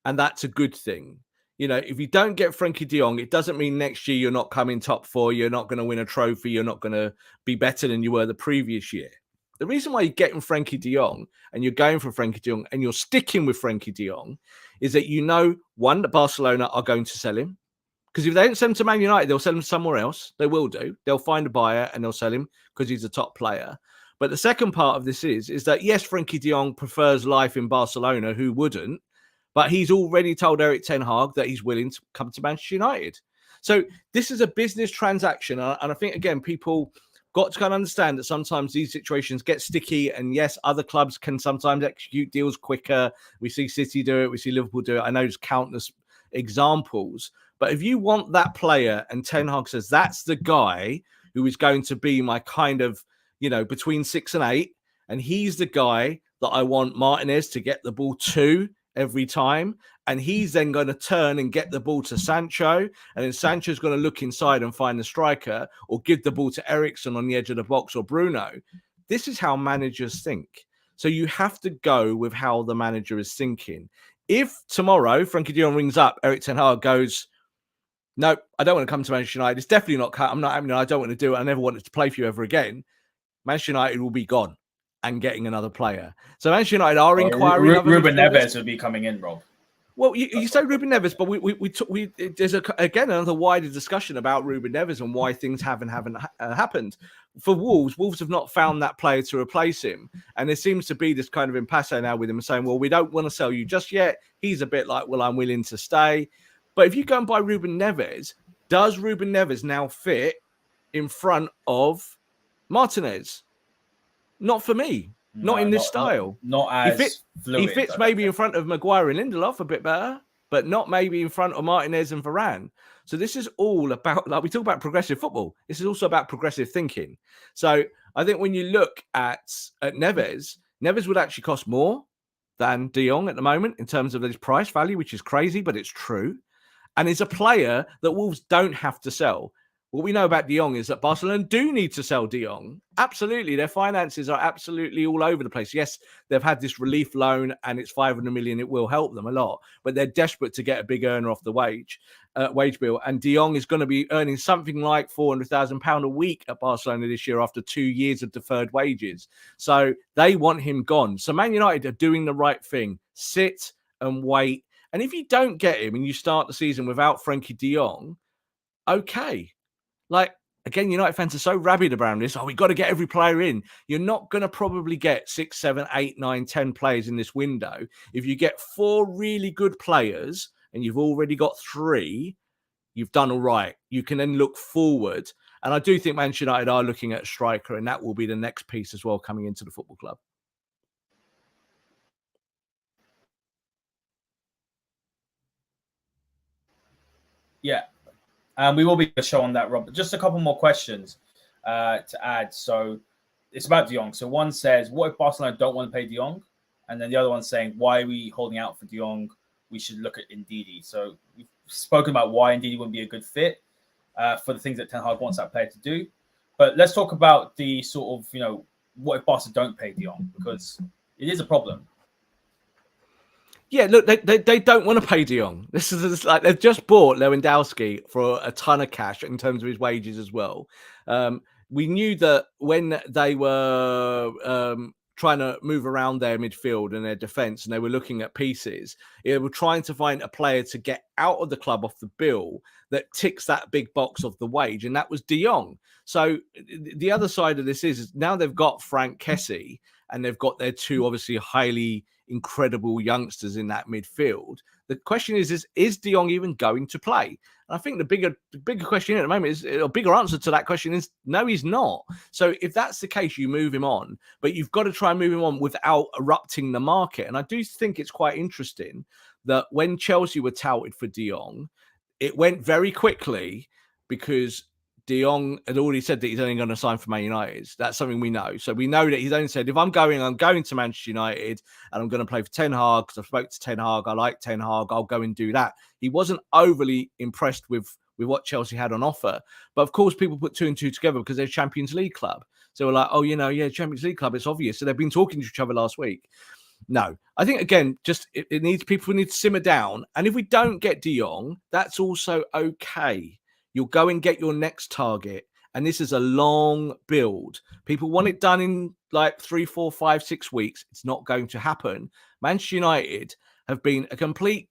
And that's a good thing. You know, if you don't get Frenkie de Jong, it doesn't mean next year you're not coming top four, you're not going to win a trophy, you're not going to be better than you were the previous year. The reason why you're getting Frenkie de Jong and you're going for Frenkie de Jong and you're sticking with Frenkie de Jong is that you know, one, that Barcelona are going to sell him. Because if they don't sell him to Man United, they'll sell him somewhere else. They will do. They'll find a buyer and they'll sell him because he's a top player. But the second part of this is that, yes, Frenkie de Jong prefers life in Barcelona. Who wouldn't? But he's already told Erik Ten Hag that he's willing to come to Manchester United. So this is a business transaction. And I think, again, people got to kind of understand that sometimes these situations get sticky. And yes, other clubs can sometimes execute deals quicker. We see City do it. We see Liverpool do it. I know there's countless examples. But if you want that player and Ten Hag says that's the guy who is going to be my kind of, you know, between 6 and 8, and he's the guy that I want Martinez to get the ball to every time, and he's then going to turn and get the ball to Sancho, and then Sancho's going to look inside and find the striker or give the ball to Eriksen on the edge of the box or Bruno. This is how managers think. So you have to go with how the manager is thinking. If tomorrow Frenkie de Jong rings up, Erik Ten Hag goes, no, I don't want to come to Manchester United. It's definitely not cut. I don't want to do it. I never wanted to play for you ever again. Manchester United will be gone and getting another player. So Manchester United are inquiring. Ruben Neves would be coming in, Rob. Well, you say Ruben Neves, but there's again another wider discussion about Ruben Neves and why things haven't happened. For Wolves have not found that player to replace him, and there seems to be this kind of impasse now with him saying, "Well, we don't want to sell you just yet." He's a bit like, "Well, I'm willing to stay." But if you go and buy Ruben Neves, does Ruben Neves now fit in front of Martinez? Not for me. Not No, in this style. not He as fluid. he fits maybe in front of Maguire and Lindelof a bit better, but not maybe in front of Martinez and Varane. So this is all about, like we talk about progressive football. This is also about progressive thinking. So I think when you look at Neves would actually cost more than De Jong at the moment in terms of his price value, which is crazy, but it's true. And is a player that Wolves don't have to sell. What we know about De Jong is that Barcelona do need to sell De Jong. Absolutely. Their finances are absolutely all over the place. Yes, they've had this relief loan and it's 500 million. It will help them a lot, but they're desperate to get a big earner off the wage bill. And De Jong is going to be earning something like £400,000 a week at Barcelona this year after 2 years of deferred wages. So they want him gone. So Man United are doing the right thing. Sit and wait. And if you don't get him and you start the season without Frankie de Jong, okay. Like, again, United fans are so rabid around this. Oh, we've got to get every player in. You're not going to probably get 6, 7, 8, 9, 10 players in this window. If you get 4 really good players and you've already got 3, you've done all right. You can then look forward. And I do think Manchester United are looking at a striker, and that will be the next piece as well coming into the football club. Yeah. We will be a show on that, Rob. Just a couple more questions to add. So it's about De Jong. So one says, what if Barcelona don't want to pay De Jong? And then the other one's saying, why are we holding out for De Jong? We should look at Ndidi. So we've spoken about why Ndidi wouldn't be a good fit for the things that Ten Hag wants that player to do. But let's talk about the sort of, what if Barca don't pay De Jong? Because it is a problem. Yeah, look, they don't want to pay De Jong. This is like they've just bought Lewandowski for a ton of cash in terms of his wages as well. We knew that when they were trying to move around their midfield and their defence, and they were looking at pieces, they were trying to find a player to get out of the club off the bill that ticks that big box of the wage, and that was De Jong. So the other side of this is now they've got Frank Kessie, and they've got their 2 obviously highly incredible youngsters in that midfield. The question is De Jong even going to play? And I think the bigger question at the moment is a bigger answer to that question is no, he's not. So if that's the case, you move him on, but you've got to try and move him on without erupting the market. And I do think it's quite interesting that when Chelsea were touted for De Jong, it went very quickly because De Jong had already said that he's only going to sign for Man United. That's something we know. So we know that he's only said, if I'm going to Manchester United and I'm going to play for Ten Hag because I spoke to Ten Hag. I like Ten Hag. I'll go and do that. He wasn't overly impressed with what Chelsea had on offer. But of course, people put 2 and 2 together because they're Champions League club. So we're like, oh, Champions League club. It's obvious. So they've been talking to each other last week. No, I think, again, just it needs people need to simmer down. And if we don't get De Jong, that's also okay. You'll go and get your next target. And this is a long build. People want it done in like 3, 4, 5, 6 weeks. It's not going to happen. Manchester United have been a complete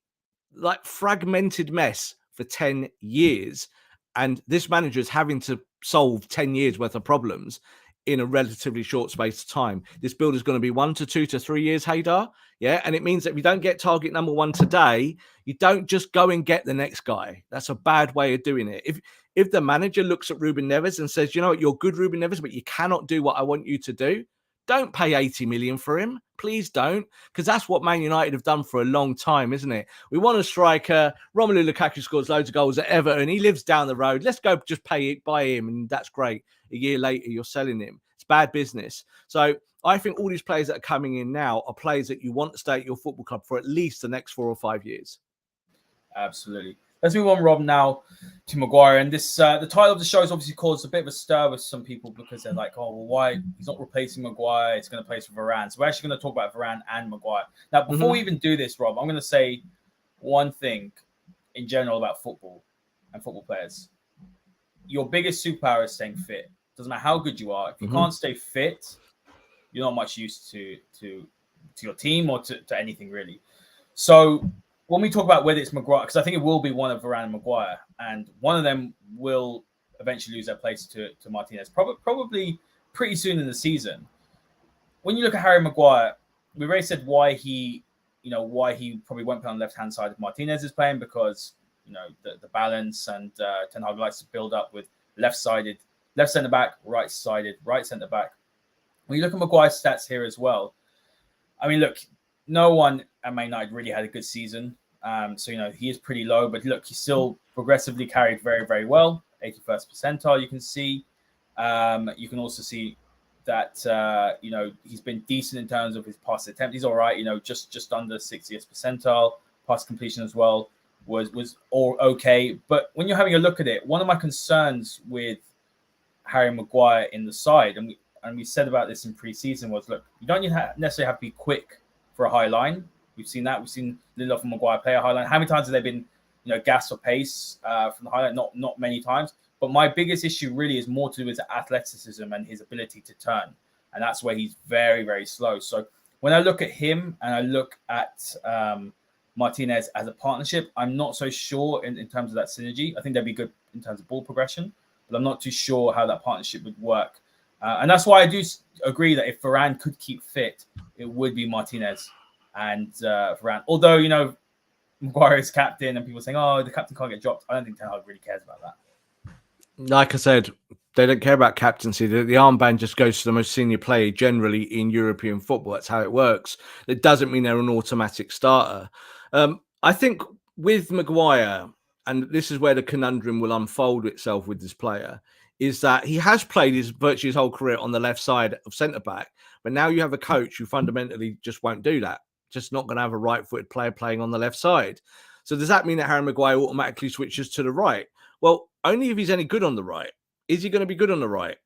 fragmented mess for 10 years. And this manager is having to solve 10 years worth of problems in a relatively short space of time. This build is going to be 1 to 2 to 3 years, Haider. Yeah. And it means that if you don't get target number 1 today, you don't just go and get the next guy. That's a bad way of doing it. If the manager looks at Ruben Neves and says, you know what, you're good, Ruben Neves, but you cannot do what I want you to do, don't pay 80 million for him. Please don't, because that's what Man United have done for a long time, isn't it? We want a striker. Romelu Lukaku scores loads of goals at Everton. He lives down the road. Let's go just buy him, and that's great. A year later, you're selling him. It's bad business. So I think all these players that are coming in now are players that you want to stay at your football club for at least the next 4 or 5 years. Absolutely. Let's move on, Rob, now to Maguire. And this, the title of the show has obviously caused a bit of a stir with some people because they're like, oh, well, why? He's not replacing Maguire. It's going to place for Varane. So we're actually going to talk about Varane and Maguire. Now, before we even do this, Rob, I'm going to say one thing in general about football and football players. Your biggest superpower is staying fit. Doesn't matter how good you are. If you can't stay fit, you're not much use to your team or to anything, really. So when we talk about whether it's Maguire, because I think it will be one of Varane and Maguire, and one of them will eventually lose their place to Martinez, probably pretty soon in the season. When you look at Harry Maguire, we already said why he probably won't play on the left-hand side if Martinez is playing, because the balance, and Ten Hag likes to build up with left centre-back, right-sided, right centre-back. When you look at Maguire's stats here as well, I mean, look, no one at Man United really had a good season. So, he is pretty low, but look, he still progressively carried very, very well. 81st percentile, you can see. You can also see that, he's been decent in terms of his pass attempt. He's all right, just under 60th percentile. Pass completion as well was all okay. But when you're having a look at it, one of my concerns with Harry Maguire in the side, and we said about this in pre-season, was, look, you don't necessarily have to be quick for a high line. We've seen that. We've seen Lindelof and Maguire play a high line. How many times have they been, gas or pace from the high line? Not many times. But my biggest issue really is more to do with his athleticism and his ability to turn. And that's where he's very, very slow. So when I look at him and I look at Martinez as a partnership, I'm not so sure in terms of that synergy. I think they'd be good in terms of ball progression, but I'm not too sure how that partnership would work. And that's why I do agree that if Varane could keep fit, it would be Martinez and Varane. Although, Maguire is captain and people saying, oh, the captain can't get dropped. I don't think Ten Hag really cares about that. Like I said, they don't care about captaincy. The armband just goes to the most senior player generally in European football. That's how it works. It doesn't mean they're an automatic starter. I think with Maguire, and this is where the conundrum will unfold itself with this player, is that he has played virtually his whole career on the left side of centre-back, but now you have a coach who fundamentally just won't do that. Just not going to have a right-footed player playing on the left side. So does that mean that Harry Maguire automatically switches to the right? Well, only if he's any good on the right. Is he going to be good on the right?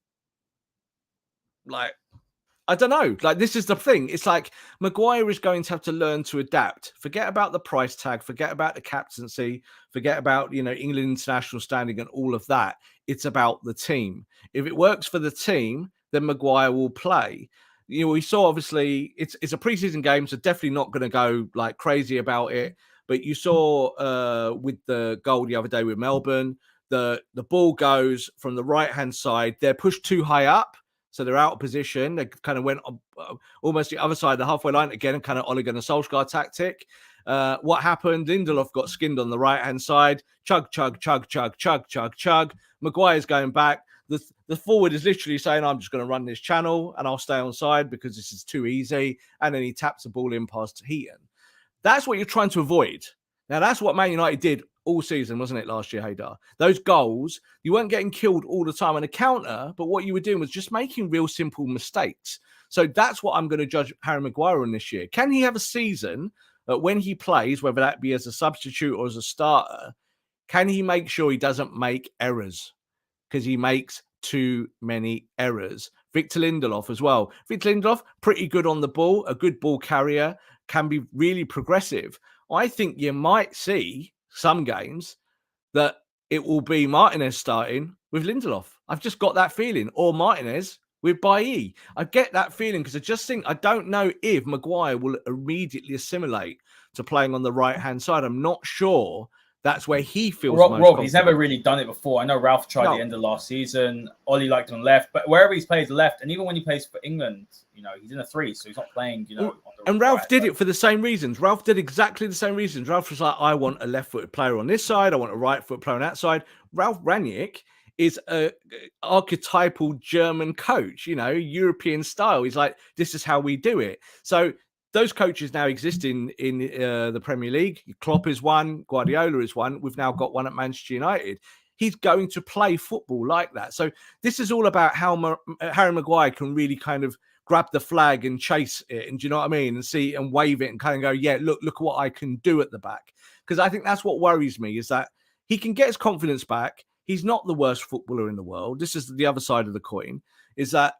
I don't know. This is the thing. It's like Maguire is going to have to learn to adapt. Forget about the price tag. Forget about the captaincy. Forget about, England international standing and all of that. It's about the team. If it works for the team, then Maguire will play. We saw, obviously, it's a preseason game, so definitely not going to go crazy about it. But you saw with the goal the other day with Melbourne, the ball goes from the right-hand side. They're pushed too high up. So they're out of position. They kind of went almost the other side of the halfway line again, kind of Ole Gunnar Solskjaer tactic. What happened? Lindelof got skinned on the right-hand side. Chug, chug, chug, chug, chug, chug, chug. Maguire's going back. The forward is literally saying, I'm just going to run this channel and I'll stay on side because this is too easy. And then he taps the ball in past Heaton. That's what you're trying to avoid. Now, that's what Man United did all season, wasn't it, last year, Haider? Those goals, you weren't getting killed all the time on a counter, but what you were doing was just making real simple mistakes. So that's what I'm going to judge Harry Maguire on this year. Can he have a season when he plays, whether that be as a substitute or as a starter, can he make sure he doesn't make errors? Because he makes too many errors. Victor Lindelof as well. Victor Lindelof, pretty good on the ball, a good ball carrier, can be really progressive. I think you might see some games that it will be Martinez starting with Lindelof. I've just got that feeling. Or Martinez with Bailly. I get that feeling because I don't know if Maguire will immediately assimilate to playing on the right-hand side. I'm not sure that's where he feels most confident. He's never really done it before. I know Ralph tried the end of last season. Ollie liked him on left, but wherever he's played left, and even when he plays for England, he's in a 3, so he's not playing, And Ralph did it for the same reasons. Ralph did exactly the same reasons. Ralph was like, I want a left-footed player on this side. I want a right-footed player on that side. Ralph Rangnick is a archetypal German coach, European style. He's like, this is how we do it. So those coaches now exist in the Premier League. Klopp is one, Guardiola is one. We've now got one at Manchester United. He's going to play football like that. So this is all about how Harry Maguire can really kind of grab the flag and chase it, and do you know what I mean? And see and wave it and kind of go, yeah, look at what I can do at the back. Because I think that's what worries me, is that he can get his confidence back. He's not the worst footballer in the world. This is the other side of the coin, is that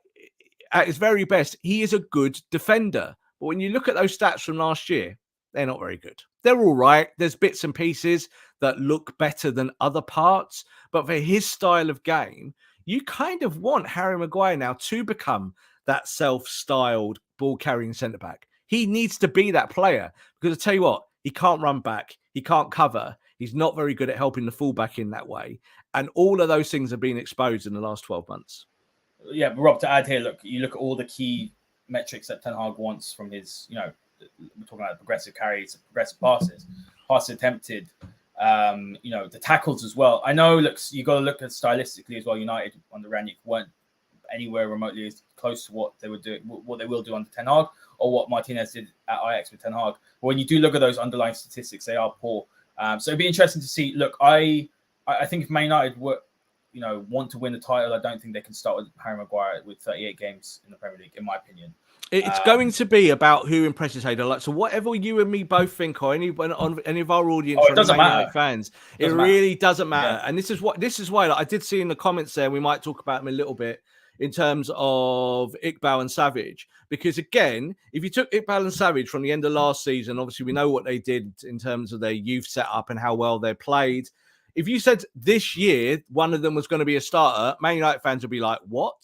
at his very best, he is a good defender. But when you look at those stats from last year, they're not very good. They're all right. There's bits and pieces that look better than other parts. But for his style of game, you kind of want Harry Maguire now to become that self-styled ball-carrying centre-back. He needs to be that player. Because I tell you what, he can't run back. He can't cover. He's not very good at helping the fullback in that way. And all of those things have been exposed in the last 12 months. Yeah, but Rob, to add here, you look at all the key metrics that Ten Hag wants from his, we're talking about progressive carries, progressive passes attempted, the tackles as well. I know, you got to look at stylistically as well. United under Rangnick weren't anywhere remotely as close to what they will do under Ten Hag, or what Martinez did at Ajax with Ten Hag. But when you do look at those underlying statistics, they are poor. So it'd be interesting to see. Look, I think if Man United want to win the title, I don't think they can start with Harry Maguire with 38 games in the Premier League, in my opinion. It's going to be about who impresses Haider. Like, so whatever you and me both think, or any of our audience, or doesn't Man matter. United fans, it really doesn't matter. Yeah. And this is why I did see in the comments there, we might talk about them a little bit in terms of Iqbal and Savage, because again, if you took Iqbal and Savage from the end of last season, obviously we know what they did in terms of their youth setup and how well they played. If you said this year one of them was going to be a starter, Man United fans would be like, what?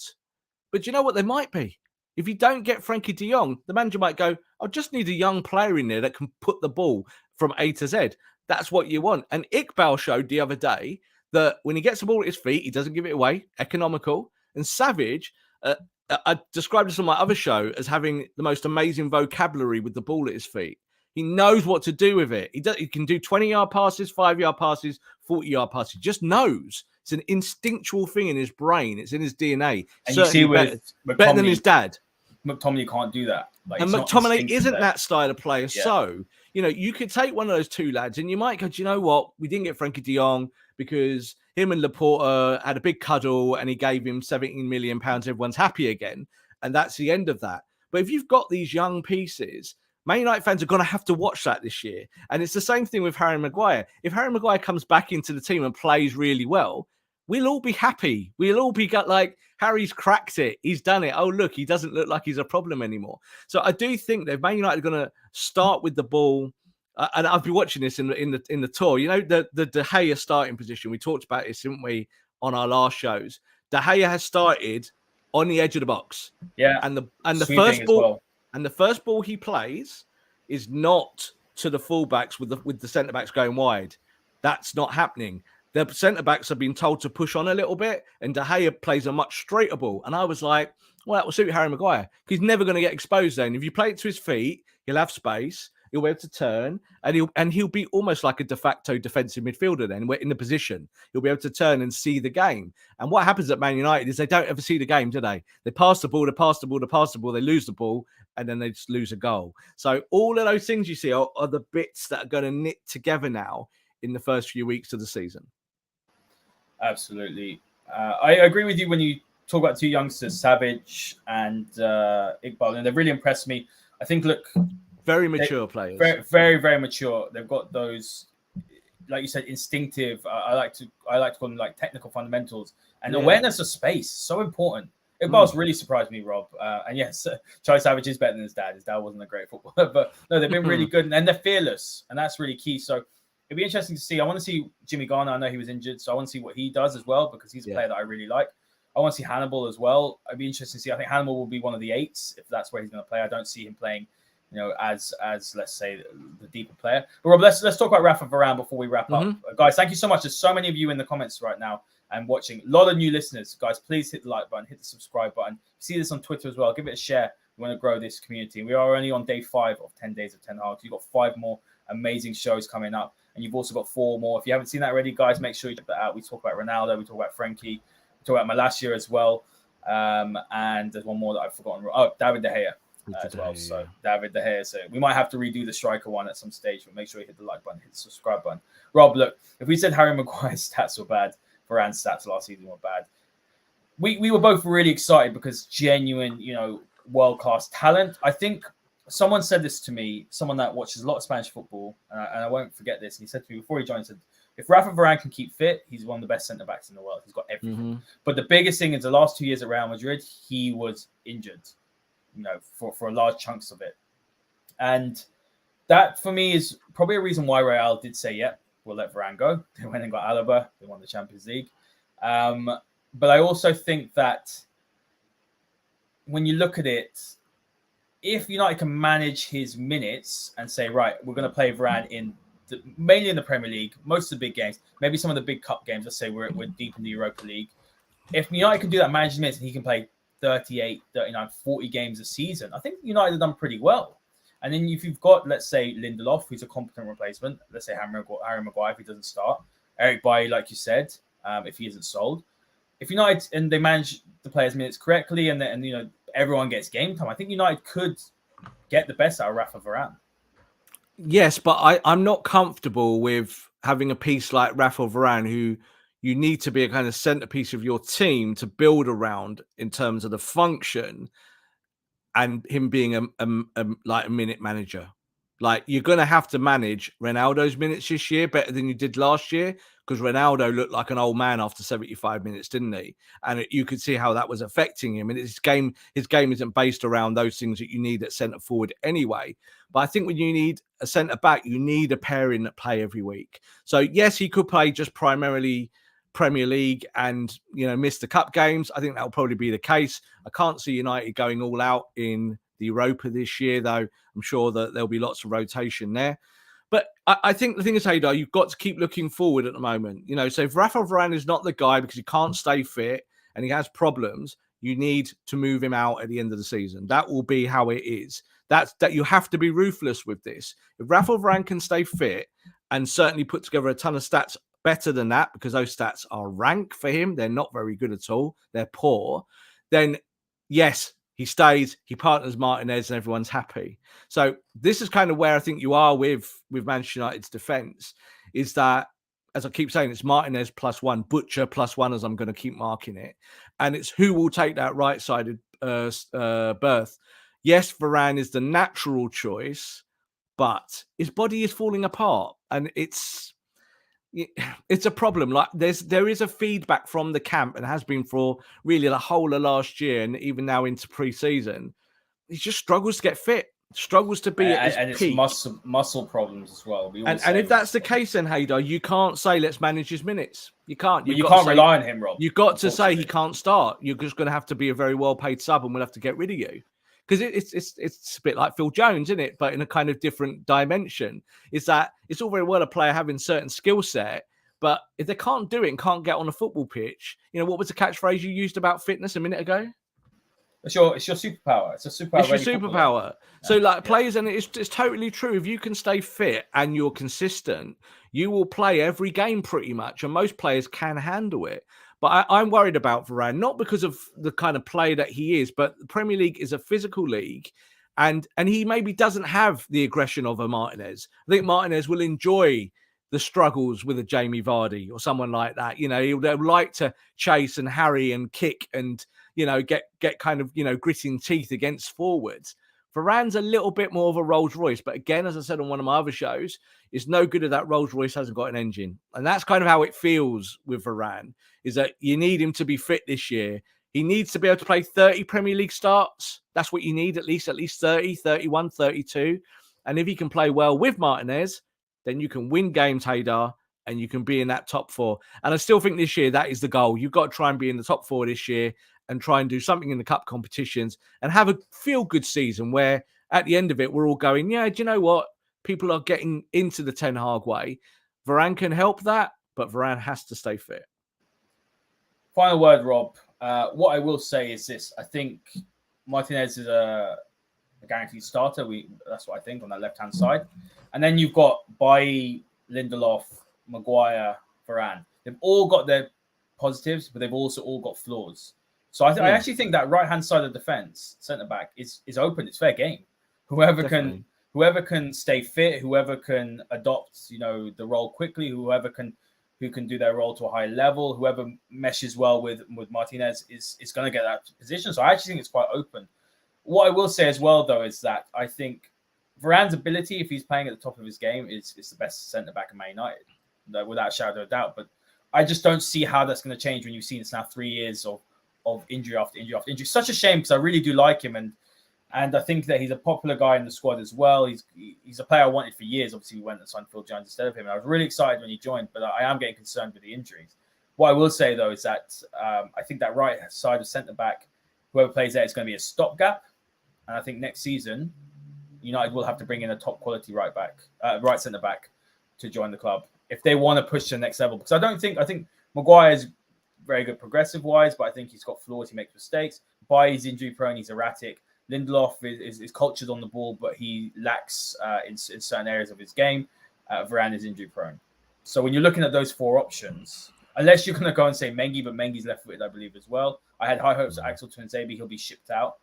But you know what? They might be. If you don't get Frankie de Jong, the manager might go, I just need a young player in there that can put the ball from A to Z. That's what you want. And Iqbal showed the other day that when he gets the ball at his feet, he doesn't give it away, economical. And Savage, I described this on my other show as having the most amazing vocabulary with the ball at his feet. He knows what to do with it. He can do 20-yard passes, 5-yard passes, 40-yard passes. He just knows. It's an instinctual thing in his brain. It's in his DNA. And you see better than his dad. McTominay can't do that. And McTominay isn't that style of player. Yeah. So, you could take one of those two lads and you might go, do you know what? We didn't get Frankie de Jong because him and Laporta had a big cuddle and he gave him £17 million. Everyone's happy again. And that's the end of that. But if you've got these young pieces, Man United fans are going to have to watch that this year. And it's the same thing with Harry Maguire. If Harry Maguire comes back into the team and plays really well, we'll all be happy. We'll all be like, Harry's cracked it. He's done it. Oh, look, he doesn't look like he's a problem anymore. So I do think that Man United are going to start with the ball. And I've been watching this in the tour. The De Gea starting position. We talked about this, didn't we, on our last shows? De Gea has started on the edge of the box. Yeah. And the first ball and the first ball he plays is not to the fullbacks with the centre backs going wide. That's not happening. The centre-backs have been told to push on a little bit, and De Gea plays a much straighter ball. And I was like, well, that will suit Harry Maguire. He's never going to get exposed then. If you play it to his feet, he'll have space, he'll be able to turn, and he'll be almost like a de facto defensive midfielder then. We're in the position. He'll be able to turn and see the game. And what happens at Man United is they don't ever see the game, do they? They pass the ball, they lose the ball, and then they just lose a goal. So all of those things you see are the bits that are going to knit together now in the first few weeks of the season. Absolutely. I agree with you when you talk about two youngsters, Savage and Iqbal, and they've really impressed me. I think, look... Very mature players. Very, very, very mature. They've got those, like you said, instinctive, I like to call them like technical fundamentals, and awareness of space, so important. Iqbal's really surprised me, Rob. And yes, Charlie Savage is better than his dad. His dad wasn't a great footballer, but no, they've been really good, and they're fearless, and that's really key. So it'd be interesting to see. I want to see Jimmy Garner. I know he was injured, so I want to see what he does as well, because he's a player that I really like. I want to see Hannibal as well. I'd be interested to see. I think Hannibal will be one of the eights if that's where he's going to play. I don't see him playing, as let's say the deeper player. But Rob, let's talk about Rafa Varane before we wrap up, guys. Thank you so much. There's so many of you in the comments right now and watching. A lot of new listeners, guys. Please hit the like button, hit the subscribe button. See this on Twitter as well. Give it a share. We want to grow this community. We are only on day 5 of 10 days of Ten Hag. You've got 5 more amazing shows coming up. And you've also got 4 more. If you haven't seen that already, guys, make sure you check that out. We talk about Ronaldo. We talk about Frankie. We talk about Malacia as well. And there's one more that I've forgotten. Oh, David De Gea as well. So David De Gea. So we might have to redo the striker one at some stage. But make sure you hit the like button, hit the subscribe button. Rob, look, if we said Harry Maguire's stats were bad, Varane's stats last season were bad, we were both really excited because genuine, world-class talent. I think someone said this to me, someone that watches a lot of Spanish football, and I won't forget this. And he said to me before he joined, he said, if Rafa Varane can keep fit, he's one of the best centre-backs in the world. He's got everything. But the biggest thing is the last 2 years at Real Madrid, he was injured, for large chunks of it. And that, for me, is probably a reason why Real did say, we'll let Varane go. They went and got Alaba. They won the Champions League. But I also think that when you look at it, if United can manage his minutes and say, right, we're going to play Varane mainly in the Premier League, most of the big games, maybe some of the big cup games, let's say we're deep in the Europa League. If United can do that, manage his minutes, and he can play 38, 39, 40 games a season, I think United have done pretty well. And then if you've got, let's say, Lindelof, who's a competent replacement, let's say Harry Maguire if he doesn't start, Eric Bailly, like you said, if he isn't sold. if United and they manage the players' minutes correctly, and everyone gets game time, I think United could get the best out of Rafa Varane. Yes, but I'm not comfortable with having a piece like Rafa Varane, who you need to be a kind of centerpiece of your team to build around in terms of the function, and him being a minute manager. Like, you're going to have to manage Ronaldo's minutes this year better than you did last year, because Ronaldo looked like an old man after 75 minutes, didn't he? And you could see how that was affecting him. And his game isn't based around those things that you need at centre forward anyway. But I think when you need a centre back, you need a pairing that play every week. So yes, he could play just primarily Premier League and miss the cup games. I think that'll probably be the case. I can't see United going all out in the Europa this year, though. I'm sure that there'll be lots of rotation there. But I think the thing is, Haider, you've got to keep looking forward at the moment. So if Rafa Varane is not the guy because he can't stay fit and he has problems, you need to move him out at the end of the season. That will be how it is. That you have to be ruthless with this. If Rafa Varane can stay fit and certainly put together a ton of stats better than that, because those stats are rank for him, they're not very good at all, they're poor, then yes, he stays, he partners Martinez, and everyone's happy. So this is kind of where I think you are with Manchester United's defence, is that, as I keep saying, it's Martinez +1, Butcher +1, as I'm going to keep marking it. And it's who will take that right-sided berth. Yes, Varane is the natural choice, but his body is falling apart. And it's a problem. Like, there is a feedback from the camp, and has been for really the whole of last year and even now into pre-season. He just struggles to get fit, struggles to be at his peak. It's muscle problems as well. And if that's the case, then Haider, you can't say let's manage his minutes. You can't. You can't rely on him, Rob. You've got to say he can't start. You're just going to have to be a very well-paid sub, and we'll have to get rid of you. Because it's a bit like Phil Jones, isn't it? But in a kind of different dimension. Is that it's all very well a player having certain skill set, but if they can't do it and can't get on a football pitch, what was the catchphrase you used about fitness a minute ago? It's your superpower. It's a superpower. It's your superpower. So players, and it's totally true. If you can stay fit and you're consistent, you will play every game pretty much, and most players can handle it. But I'm worried about Varane, not because of the kind of player that he is, but the Premier League is a physical league, and he maybe doesn't have the aggression of a Martinez. I think Martinez will enjoy the struggles with a Jamie Vardy or someone like that. They'll like to chase and harry and kick and, get kind of, gritting teeth against forwards. Varane's a little bit more of a Rolls Royce, but again, as I said on one of my other shows, it's no good if that Rolls Royce hasn't got an engine. And that's kind of how it feels with Varane, is that you need him to be fit this year. He needs to be able to play 30 Premier League starts. That's what you need, at least 30, 31, 32. And if he can play well with Martinez, then you can win games, Haider, and you can be in that top four. And I still think this year that is the goal. You've got to try and be in the top four this year and try and do something in the cup competitions and have a feel-good season where at the end of it, we're all going, yeah, do you know what? People are getting into the Ten Hag way. Varane can help that, but Varane has to stay fit. Final word, Rob. What I will say is this. I think Martinez is a guaranteed starter. That's what I think on that left-hand side. And then you've got Bailly, Lindelof, Maguire, Varane. They've all got their positives, but they've also all got flaws. So I actually think that right-hand side of the defense, centre-back, is open. It's fair game. Whoever can stay fit, whoever can adopt, the role quickly, who can do their role to a high level, whoever meshes well with Martinez is going to get that position. So I actually think it's quite open. What I will say as well, though, is that I think Varane's ability, if he's playing at the top of his game, is the best centre-back in Man United, without a shadow of a doubt. But I just don't see how that's going to change when you've seen this now 3 years of injury after injury after injury. Such a shame, because I really do like him, and I think that he's a popular guy in the squad as well. He's a player I wanted for years. Obviously, we went and signed Phil Jones instead of him, and I was really excited when he joined, but I am getting concerned with the injuries. What I will say, though, is that I think that right side of centre-back, whoever plays there, is going to be a stopgap, and I think next season, United will have to bring in a top-quality right centre-back to join the club if they want to push to the next level. Because I think Maguire is very good progressive-wise, but I think he's got flaws. He makes mistakes. Bailly's injury-prone. He's erratic. Lindelof is cultured on the ball, but he lacks in certain areas of his game. Varane is injury-prone. So when you're looking at those four options, unless you're going to go and say Mengi, but Mengi's left-footed, I believe, as well. I had high hopes of Axel Tuanzebe. He'll be shipped out.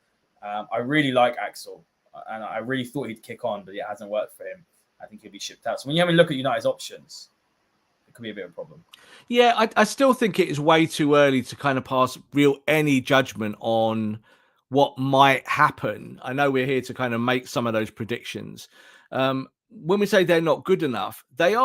I really like Axel, and I really thought he'd kick on, but it hasn't worked for him. I think he'll be shipped out. So when you have a look at United's options, it could be a bit of a problem. Yeah, I still think it is way too early to kind of pass any judgment on what might happen. I know we're here to kind of make some of those predictions. When we say they're not good enough, they're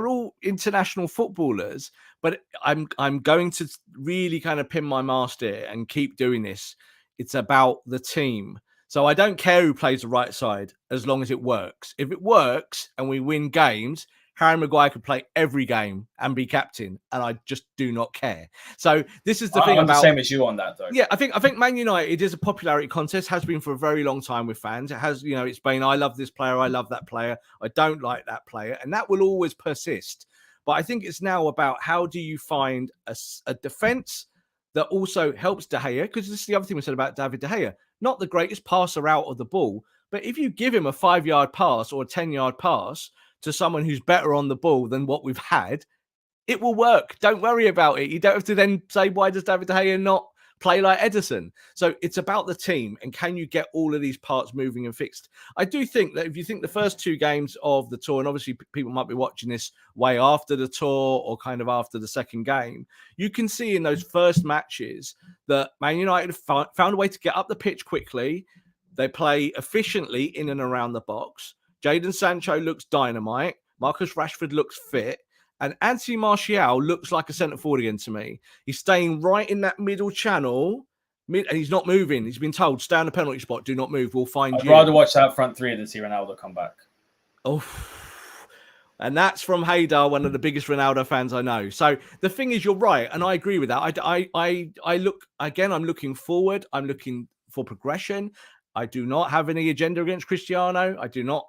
all international footballers, but I'm going to really kind of pin my mast here and keep doing this. It's about the team. So I don't care who plays the right side as long as it works. If it works and we win games, Harry Maguire could play every game and be captain, and I just do not care. So this is the thing I'm about the same as you on that, though. Yeah, I think Man United is a popularity contest, has been for a very long time with fans. It has, it's been, I love this player, I love that player, I don't like that player, and that will always persist. But I think it's now about how do you find a defense that also helps De Gea, because this is the other thing we said about David De Gea, not the greatest passer out of the ball, but if you give him a 5-yard pass or a 10-yard pass to someone who's better on the ball than what we've had, it will work. Don't worry about it. You don't have to then say, why does David De Gea not play like Ederson? So it's about the team, and can you get all of these parts moving and fixed? I do think that if you think the first 2 games of the tour, and obviously people might be watching this way after the tour or kind of after the second game, you can see in those first matches that Man United have found a way to get up the pitch quickly. They play efficiently in and around the box. Jadon Sancho looks dynamite. Marcus Rashford looks fit. And Anthony Martial looks like a centre forward again to me. He's staying right in that middle channel, and he's not moving. He's been told, stay on the penalty spot, do not move, we'll find you. I'd rather watch that front 3 than see Ronaldo come back. Oh, and that's from Haider, one of the biggest Ronaldo fans I know. So the thing is, you're right, and I agree with that. I look, again, I'm looking forward. I'm looking for progression. I do not have any agenda against Cristiano. I do not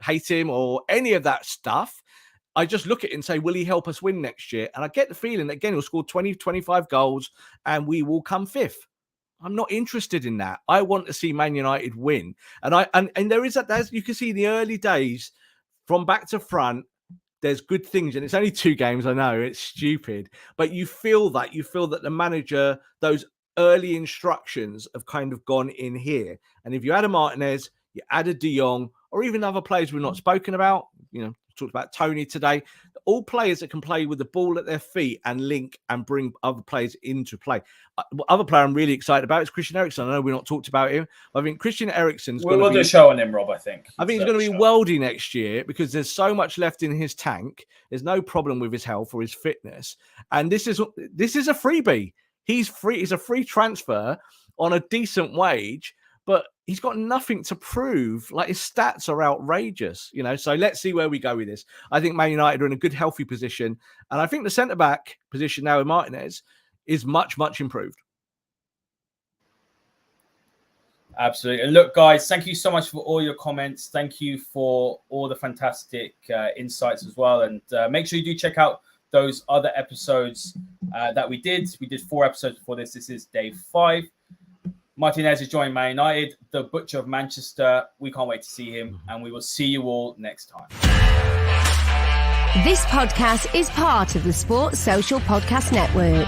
hate him or any of that stuff. I just look at it and say, will he help us win next year? And I get the feeling that, again, he'll score 20, 25 goals and we will come 5th. I'm not interested in that. I want to see Man United win. And there is that, you can see in the early days from back to front, there's good things. And it's only 2 games. I know it's stupid, but you feel that the manager, those early instructions have kind of gone in here. And if you add a Martinez, you add a De Jong, or even other players we've not spoken about, talked about Tony today, all players that can play with the ball at their feet and link and bring other players into play. Other player I'm really excited about is Christian Eriksen. I know we've not talked about him. I think Christian Eriksen's we'll do a show on him, Rob, I think. I think he's going to be worldy next year because there's so much left in his tank. There's no problem with his health or his fitness. And this is a freebie. He's free. He's a free transfer on a decent wage, but he's got nothing to prove. Like, his stats are outrageous, So let's see where we go with this. I think Man United are in a good, healthy position. And I think the centre-back position now with Martinez is much, much improved. Absolutely. And look, guys, thank you so much for all your comments. Thank you for all the fantastic insights as well. And make sure you do check out those other episodes that we did. We did 4 episodes before this. This is day 5. Martinez is joining Man United, the Butcher of Manchester. We can't wait to see him, and we will see you all next time. This podcast is part of the Sports Social Podcast Network.